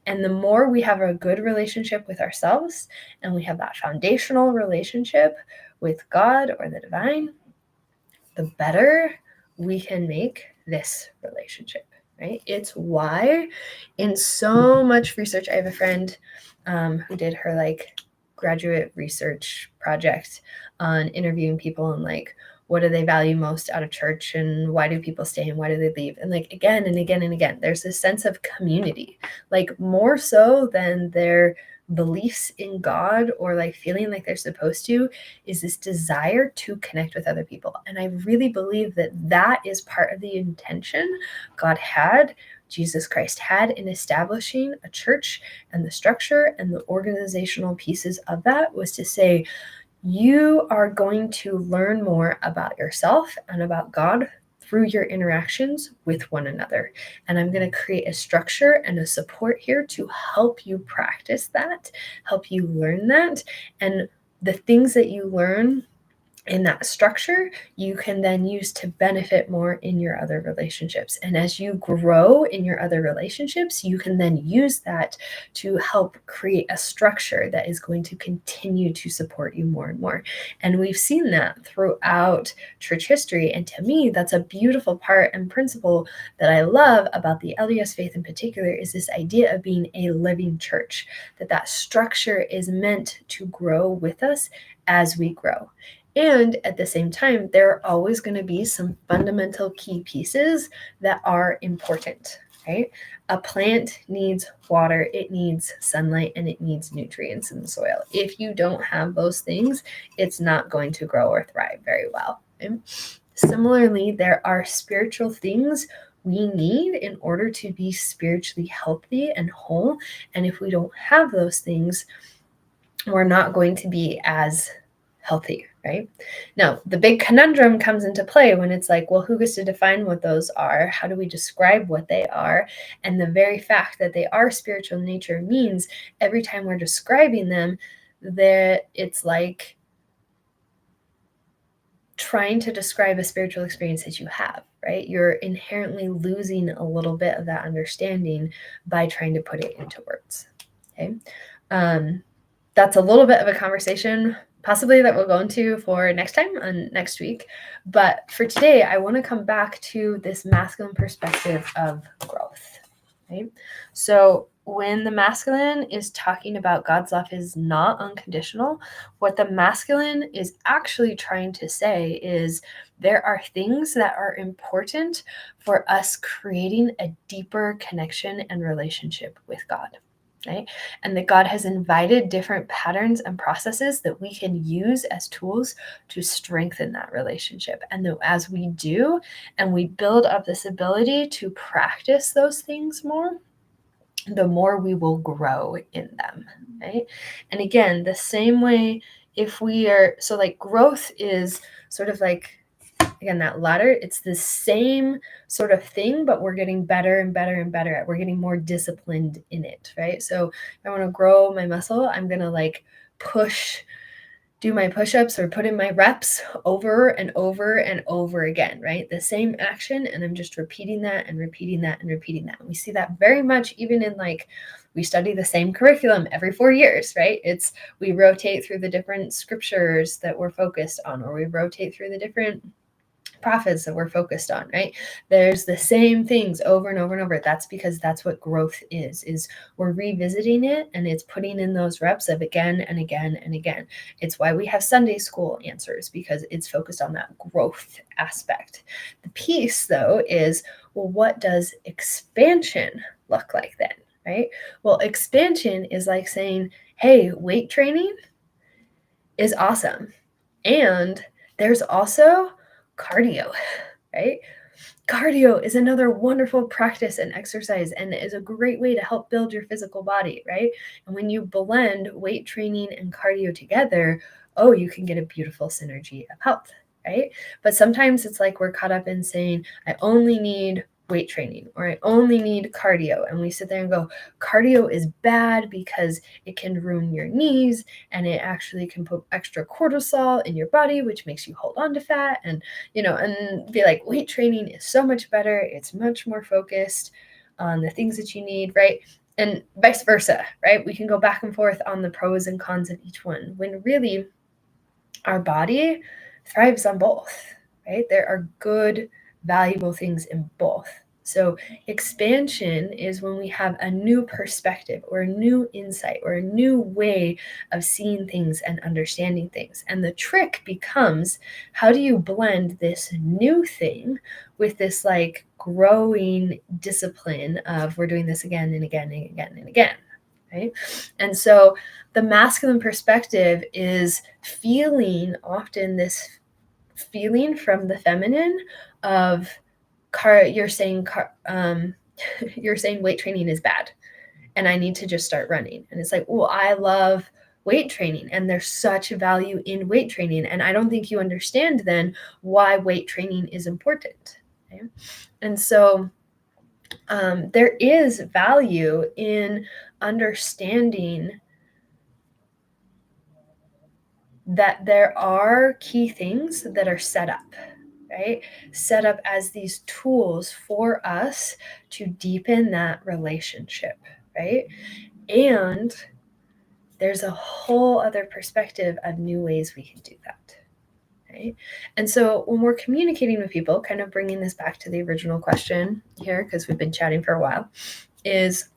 And the more we have a good relationship with ourselves and we have that foundational relationship with God or the divine, the better we can make this relationship, right? It's why in so much research, I have a friend who did her like graduate research project on interviewing people and like, what do they value most out of church and why do people stay and why do they leave? And like again and again and again, there's this sense of community, like more so than their beliefs in God or like feeling like they're supposed to, is this desire to connect with other people. And I really believe that that is part of the intention God had, Jesus Christ had, in establishing a church, and the structure and the organizational pieces of that was to say, you are going to learn more about yourself and about God through your interactions with one another. And I'm going to create a structure and a support here to help you practice that, help you learn that. And the things that you learn in that structure, you can then use to benefit more in your other relationships. And as you grow in your other relationships, you can then use that to help create a structure that is going to continue to support you more and more. And we've seen that throughout church history. And to me, that's a beautiful part and principle that I love about the LDS faith in particular, is this idea of being a living church, that structure is meant to grow with us as we grow. And at the same time, there are always going to be some fundamental key pieces that are important, right? A plant needs water, it needs sunlight, and it needs nutrients in the soil. If you don't have those things, it's not going to grow or thrive very well. Okay? Similarly, there are spiritual things we need in order to be spiritually healthy and whole. And if we don't have those things, we're not going to be as healthy, right? Now, the big conundrum comes into play when it's like, well, who gets to define what those are? How do we describe what they are? And the very fact that they are spiritual in nature means every time we're describing them, that it's like trying to describe a spiritual experience that you have, right? You're inherently losing a little bit of that understanding by trying to put it into words, okay? That's a little bit of a conversation possibly that we'll go into for next time on next week. But for today, I want to come back to this masculine perspective of growth, right? So when the masculine is talking about God's love is not unconditional, what the masculine is actually trying to say is there are things that are important for us creating a deeper connection and relationship with God, right? And that God has invited different patterns and processes that we can use as tools to strengthen that relationship. And that as we do, and we build up this ability to practice those things more, the more we will grow in them, right? And again, the same way, if we are, so like growth is sort of like, again, that ladder, it's the same sort of thing, but we're getting better and better and better at, we're getting more disciplined in it, right? So if I want to grow my muscle, I'm going to like do my push-ups or put in my reps over and over and over again, right? The same action, and I'm just repeating that and repeating that and repeating that. And we see that very much even in like, we study the same curriculum every 4 years, right? We rotate through the different scriptures that we're focused on, or we rotate through the different prophets that we're focused on, right? There's the same things over and over and over. That's because that's what growth is we're revisiting it, and it's putting in those reps of again and again and again. It's why we have Sunday school answers, because it's focused on that growth aspect. The piece though is, well, what does expansion look like then, right? Well, expansion is like saying, hey, weight training is awesome, and there's also cardio, right? Cardio is another wonderful practice and exercise, and is a great way to help build your physical body, right? And when you blend weight training and cardio together, oh, you can get a beautiful synergy of health, right? But sometimes it's like we're caught up in saying, I only need weight training, or I only need cardio. And we sit there and go, cardio is bad because it can ruin your knees, and it actually can put extra cortisol in your body, which makes you hold on to fat. And, and be like, weight training is so much better. It's much more focused on the things that you need, right? And vice versa, right? We can go back and forth on the pros and cons of each one, when really our body thrives on both, right? There are good, valuable things in both. So expansion is when we have a new perspective or a new insight or a new way of seeing things and understanding things. And the trick becomes, how do you blend this new thing with this like growing discipline of, we're doing this again and again and again and again, right? And so the masculine perspective is feeling often this feeling from the feminine of you're saying weight training is bad and I need to just start running. And it's like, oh, I love weight training and there's such value in weight training. And I don't think you understand then why weight training is important. Okay? And so there is value in understanding that there are key things that are set up, right? Set up as these tools for us to deepen that relationship, right? And there's a whole other perspective of new ways we can do that, right? And so when we're communicating with people, kind of bringing this back to the original question here, because we've been chatting for a while, is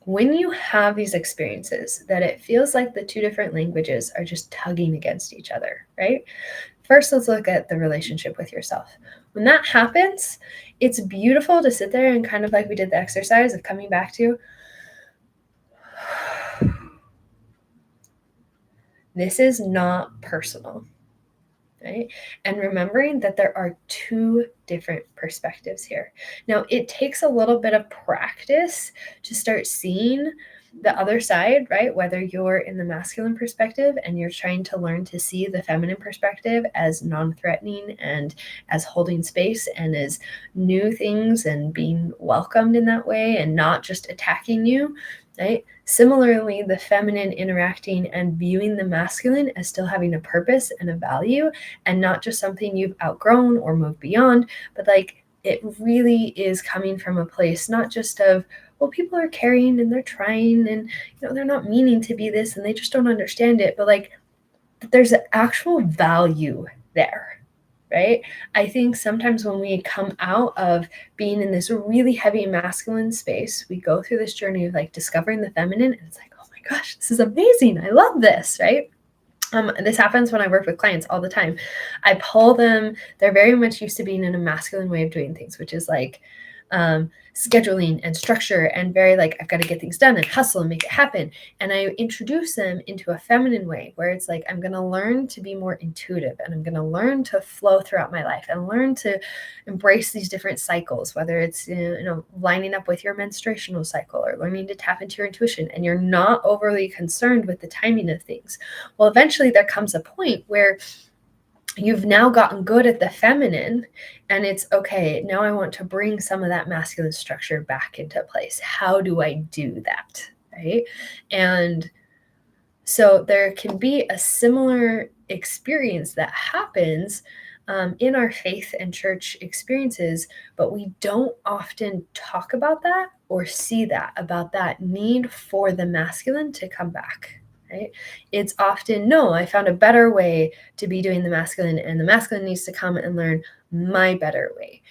when you have these experiences that it feels like the two different languages are just tugging against each other, right? First, let's look at the relationship with yourself. When that happens, it's beautiful to sit there and kind of like we did the exercise of coming back to, this is not personal, right? And remembering that there are two different perspectives here. Now, it takes a little bit of practice to start seeing the other side, right? Whether you're in the masculine perspective and you're trying to learn to see the feminine perspective as non-threatening and as holding space and as new things and being welcomed in that way and not just attacking you, right? Similarly, the feminine interacting and viewing the masculine as still having a purpose and a value and not just something you've outgrown or moved beyond, but like it really is coming from a place not just of, well, people are caring and they're trying and they're not meaning to be this and they just don't understand it, but like there's an actual value there, right? I think sometimes when we come out of being in this really heavy masculine space, we go through this journey of like discovering the feminine and it's like, oh my gosh, this is amazing. I love this, right? This happens when I work with clients all the time. I pull them, they're very much used to being in a masculine way of doing things, which is like scheduling and structure and very like, I've got to get things done and hustle and make it happen. And I introduce them into a feminine way where it's like, I'm going to learn to be more intuitive, and I'm going to learn to flow throughout my life and learn to embrace these different cycles, whether it's, lining up with your menstruational cycle or learning to tap into your intuition, and you're not overly concerned with the timing of things. Well, eventually there comes a point where you've now gotten good at the feminine, and it's okay, now I want to bring some of that masculine structure back into place. How do I do that? Right? And so there can be a similar experience that happens in our faith and church experiences, but we don't often talk about that or see that, about that need for the masculine to come back. Right? It's often, no, I found a better way to be doing the masculine, and the masculine needs to come and learn my better way.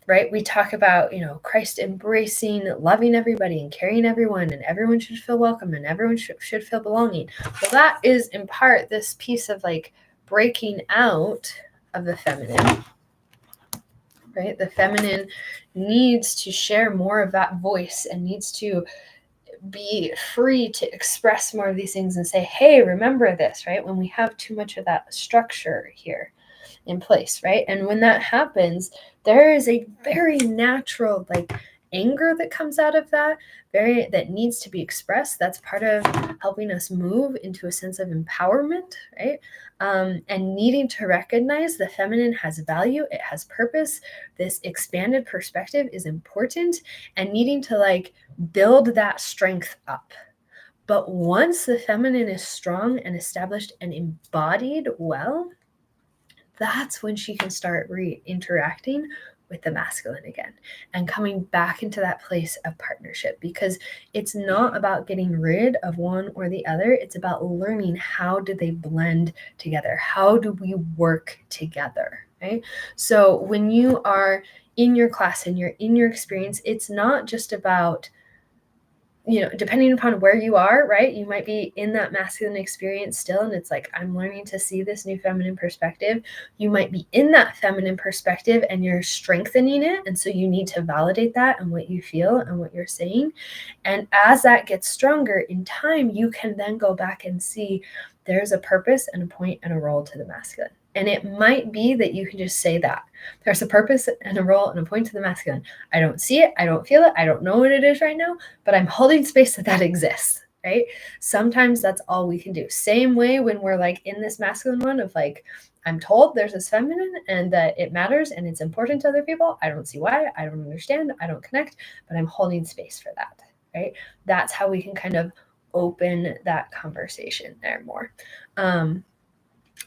Right? We talk about, Christ embracing, loving everybody and carrying everyone, and everyone should feel welcome, and everyone should feel belonging. Well, that is in part this piece of like breaking out of the feminine, right? The feminine needs to share more of that voice and needs to be free to express more of these things and say, hey, remember this, right? When we have too much of that structure here in place, right? And when that happens, there is a very natural like anger that comes out of that, that needs to be expressed. That's part of helping us move into a sense of empowerment, right? And needing to recognize the feminine has value, it has purpose, this expanded perspective is important, and needing to like build that strength up. But once the feminine is strong and established and embodied well, that's when she can start interacting with the masculine again and coming back into that place of partnership, because it's not about getting rid of one or the other. It's about learning, how do they blend together? How do we work together? Right? So when you are in your class and you're in your experience, it's not just about, depending upon where you are, right? You might be in that masculine experience still, and it's like, I'm learning to see this new feminine perspective. You might be in that feminine perspective and you're strengthening it. And so you need to validate that and what you feel and what you're saying. And as that gets stronger in time, you can then go back and see there's a purpose and a point and a role to the masculine. And it might be that you can just say that there's a purpose and a role and a point to the masculine. I don't see it. I don't feel it. I don't know what it is right now, but I'm holding space that exists, right? Sometimes that's all we can do. Same way when we're like in this masculine one of like, I'm told there's this feminine and that it matters and it's important to other people. I don't see why. I don't understand. I don't connect, but I'm holding space for that, right? That's how we can kind of open that conversation there more.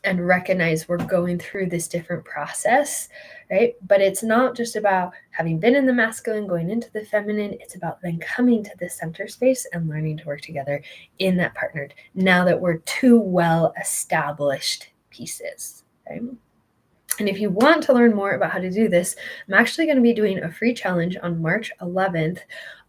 And recognize we're going through this different process, right? But it's not just about having been in the masculine, going into the feminine. It's about then coming to the center space and learning to work together in that partnered, now that we're two well-established pieces, right? And if you want to learn more about how to do this, I'm actually going to be doing a free challenge on March 11th,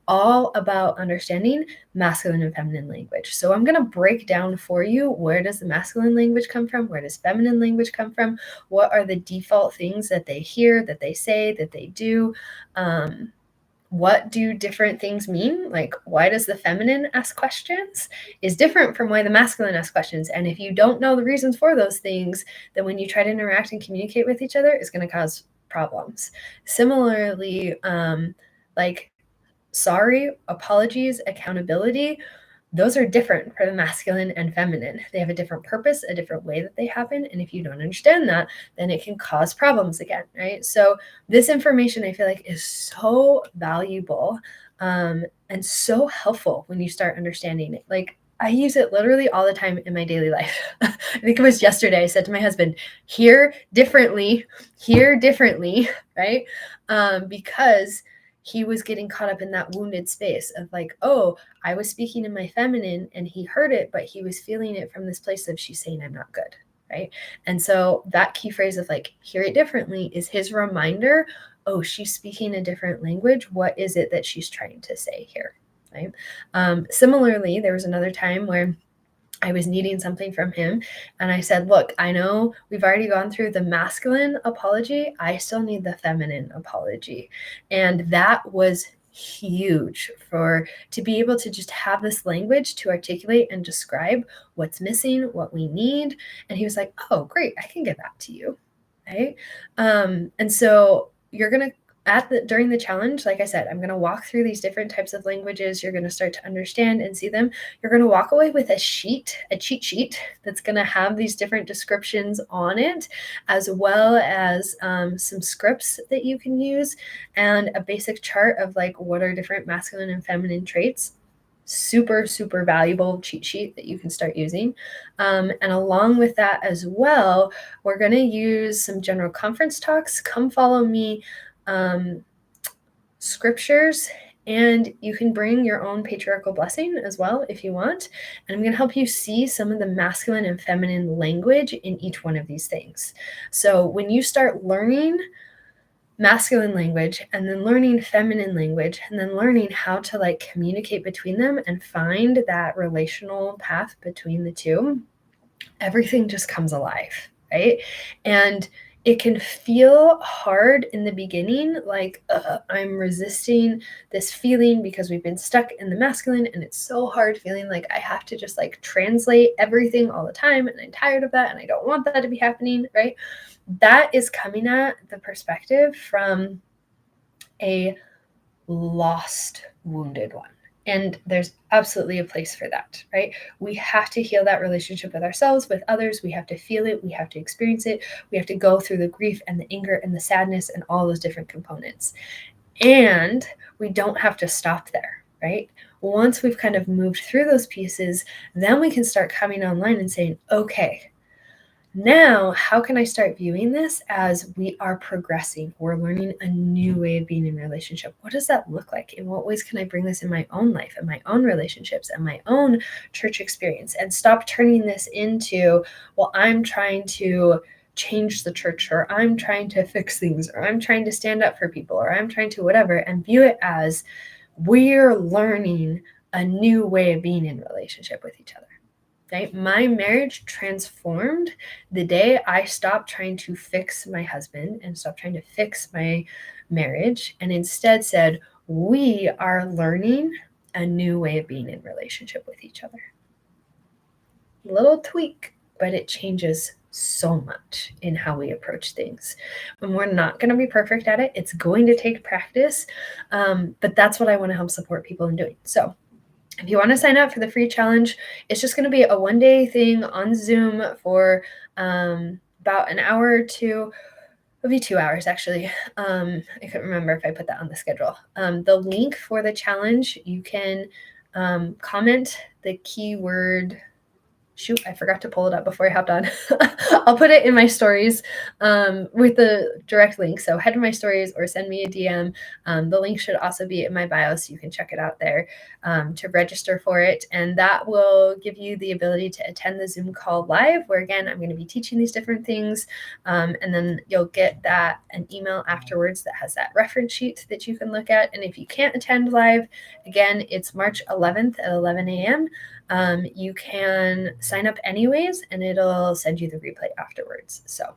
all about understanding masculine and feminine language. So I'm going to break down for you, where does the masculine language come from? Where does feminine language come from? What are the default things that they hear, that they say, that they do? What do different things mean? Like, why does the feminine ask questions is different from why the masculine asks questions. And if you don't know the reasons for those things, then when you try to interact and communicate with each other, it's going to cause problems. Similarly, like, sorry, apologies, accountability, those are different for the masculine and feminine. They have a different purpose, a different way that they happen. And if you don't understand that, then it can cause problems again, right? So this information, I feel like, is so valuable and so helpful when you start understanding it. Like, I use it literally all the time in my daily life. I think it was yesterday, I said to my husband, hear differently, right? Because he was getting caught up in that wounded space of like, oh, I was speaking in my feminine and he heard it, but he was feeling it from this place of, she's saying I'm not good, right? And so that key phrase of like, hear it differently is his reminder, oh, she's speaking a different language. What is it that she's trying to say here, right? Similarly, there was another time where I was needing something from him. And I said, look, I know we've already gone through the masculine apology. I still need the feminine apology. And that was huge for to be able to just have this language to articulate and describe what's missing, what we need. And he was like, oh, great, I can give that to you. Right. And so you're going to during the challenge, like I said, I'm going to walk through these different types of languages. You're going to start to understand and see them. You're going to walk away with a cheat sheet that's going to have these different descriptions on it, as well as some scripts that you can use and a basic chart of like what are different masculine and feminine traits. Super, super valuable cheat sheet that you can start using. And along with that as well, we're going to use some general conference talks. Come follow me. Scriptures, and you can bring your own patriarchal blessing as well if you want. And I'm going to help you see some of the masculine and feminine language in each one of these things. So when you start learning masculine language and then learning feminine language and then learning how to like communicate between them and find that relational path between the two, everything just comes alive, right? And it can feel hard in the beginning, like I'm resisting this feeling because we've been stuck in the masculine, and it's so hard feeling like I have to just like translate everything all the time, and I'm tired of that, and I don't want that to be happening, right? That is coming at the perspective from a lost, wounded one. And there's absolutely a place for that, right? We have to heal that relationship with ourselves, with others. We have to feel it. We have to experience it. We have to go through the grief and the anger and the sadness and all those different components. And we don't have to stop there, right? Once we've kind of moved through those pieces, then we can start coming online and saying, okay, now, how can I start viewing this as we are progressing? We're learning a new way of being in relationship. What does that look like? In what ways can I bring this in my own life and my own relationships and my own church experience, and stop turning this into, well, I'm trying to change the church, or I'm trying to fix things, or I'm trying to stand up for people, or I'm trying to whatever, and view it as we're learning a new way of being in relationship with each other. Right? My marriage transformed the day I stopped trying to fix my husband and stopped trying to fix my marriage, and instead said, we are learning a new way of being in relationship with each other. Little tweak, but it changes so much in how we approach things. And we're not going to be perfect at it. It's going to take practice, but that's what I want to help support people in doing. So if you want to sign up for the free challenge, it's just going to be a one-day thing on Zoom for about an hour or two. It'll be 2 hours, actually. I couldn't remember if I put that on the schedule. The link for the challenge, you can comment the keyword. Shoot, I forgot to pull it up before I hopped on. I'll put it in my stories with the direct link. So head to my stories or send me a DM. The link should also be in my bio, so you can check it out there to register for it. And that will give you the ability to attend the Zoom call live, where again, I'm going to be teaching these different things. And then you'll get an email afterwards that has that reference sheet that you can look at. And if you can't attend live, again, it's March 11th at 11 a.m. You can sign up anyways, and it'll send you the replay afterwards. So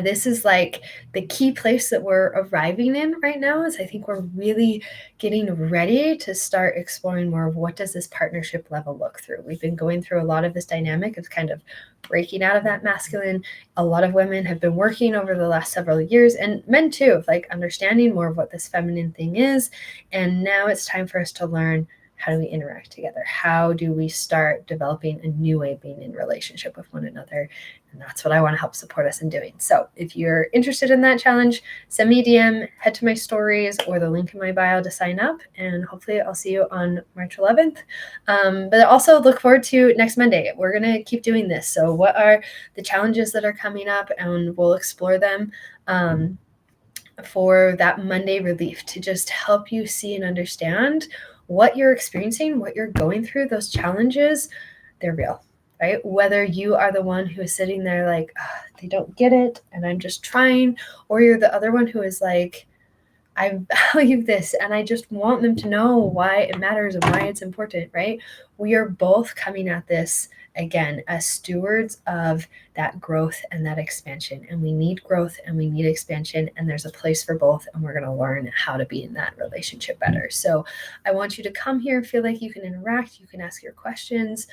this is like the key place that we're arriving in right now, is I think we're really getting ready to start exploring more of what does this partnership level look through. We've been going through a lot of this dynamic of kind of breaking out of that masculine. A lot of women have been working over the last several years, and men too, of like understanding more of what this feminine thing is. And now it's time for us to learn, how do we interact together? How do we start developing a new way of being in relationship with one another? And that's what I want to help support us in doing. So if you're interested in that challenge, send me a DM, head to my stories or the link in my bio to sign up. And hopefully I'll see you on March 11th. But also look forward to next Monday. We're going to keep doing this. So what are the challenges that are coming up? And we'll explore them for that Monday relief, to just help you see and understand what you're experiencing, what you're going through. Those challenges, they're real, right? Whether you are the one who is sitting there like, they don't get it and I'm just trying, or you're the other one who is like, I value this and I just want them to know why it matters and why it's important, right? We are both coming at this again as stewards of that growth and that expansion. And we need growth and we need expansion, and there's a place for both. And we're going to learn how to be in that relationship better. So I want you to come here, feel like you can interact, you can ask your questions.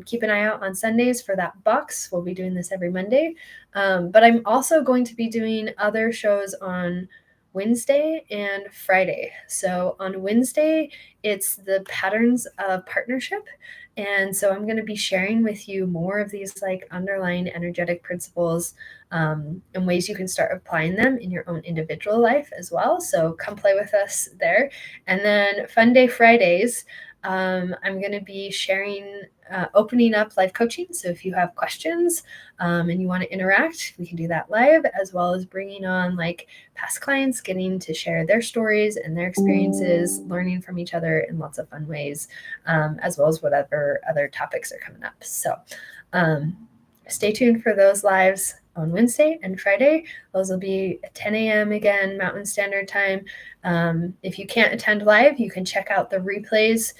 Keep an eye out on Sundays for that box. We'll be doing this every Monday. But I'm also going to be doing other shows on Wednesday and Friday. So on Wednesday, it's the patterns of partnership. And so I'm going to be sharing with you more of these like underlying energetic principles, and ways you can start applying them in your own individual life as well. So come play with us there. And then Fun Day Fridays, I'm going to be sharing, opening up live coaching. So if you have questions, and you want to interact, we can do that live, as well as bringing on like past clients, getting to share their stories and their experiences, learning from each other in lots of fun ways, as well as whatever other topics are coming up. So stay tuned for those lives on Wednesday and Friday. Those will be at 10 a.m. again, Mountain Standard Time. If you can't attend live, you can check out the replays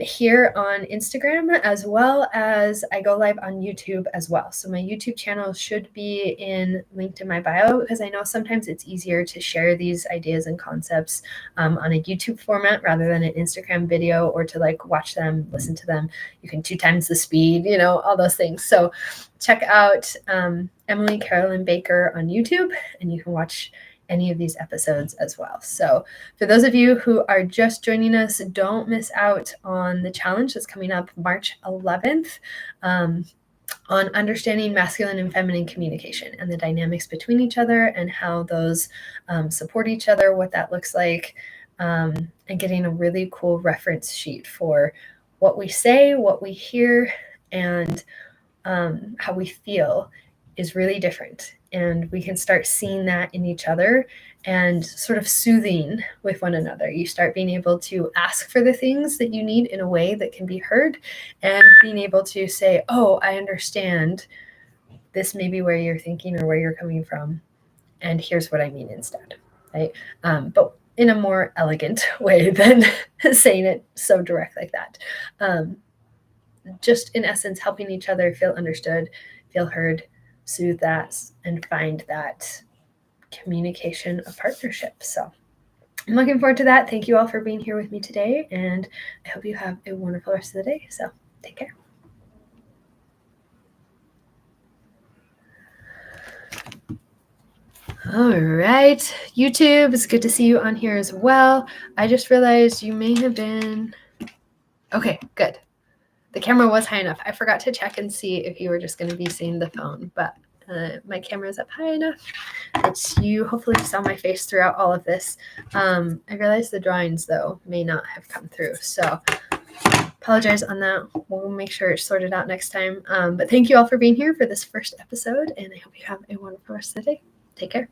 here on Instagram, as well as I go live on YouTube as well. So my YouTube channel should be linked in my bio, because I know sometimes it's easier to share these ideas and concepts on a YouTube format rather than an Instagram video, or to like watch them, listen to them. You can 2 times the speed, all those things. So check out Emily Carolyn Baker on YouTube, and you can watch any of these episodes as well. So for those of you who are just joining us, don't miss out on the challenge that's coming up March 11th, on understanding masculine and feminine communication and the dynamics between each other, and how those support each other, what that looks like, and getting a really cool reference sheet for what we say, what we hear, and how we feel is really different. And we can start seeing that in each other and sort of soothing with one another. You start being able to ask for the things that you need in a way that can be heard, and being able to say, oh, I understand. This may be where you're thinking or where you're coming from, and here's what I mean instead, right? But in a more elegant way than saying it so direct like that. Just in essence, helping each other feel understood, feel heard, soothe that, and find that communication of partnership. So I'm looking forward to that. Thank you all for being here with me today, and I hope you have a wonderful rest of the day. So take care. All right, YouTube, it's good to see you on here as well. I just realized you may have been... Okay, good. The camera was high enough. I forgot to check and see if you were just going to be seeing the phone, but my camera is up high enough that you hopefully saw my face throughout all of this. I realized the drawings, though, may not have come through, so apologize on that. We'll make sure it's sorted out next time. But thank you all for being here for this first episode, and I hope you have a wonderful rest of the day. Take care.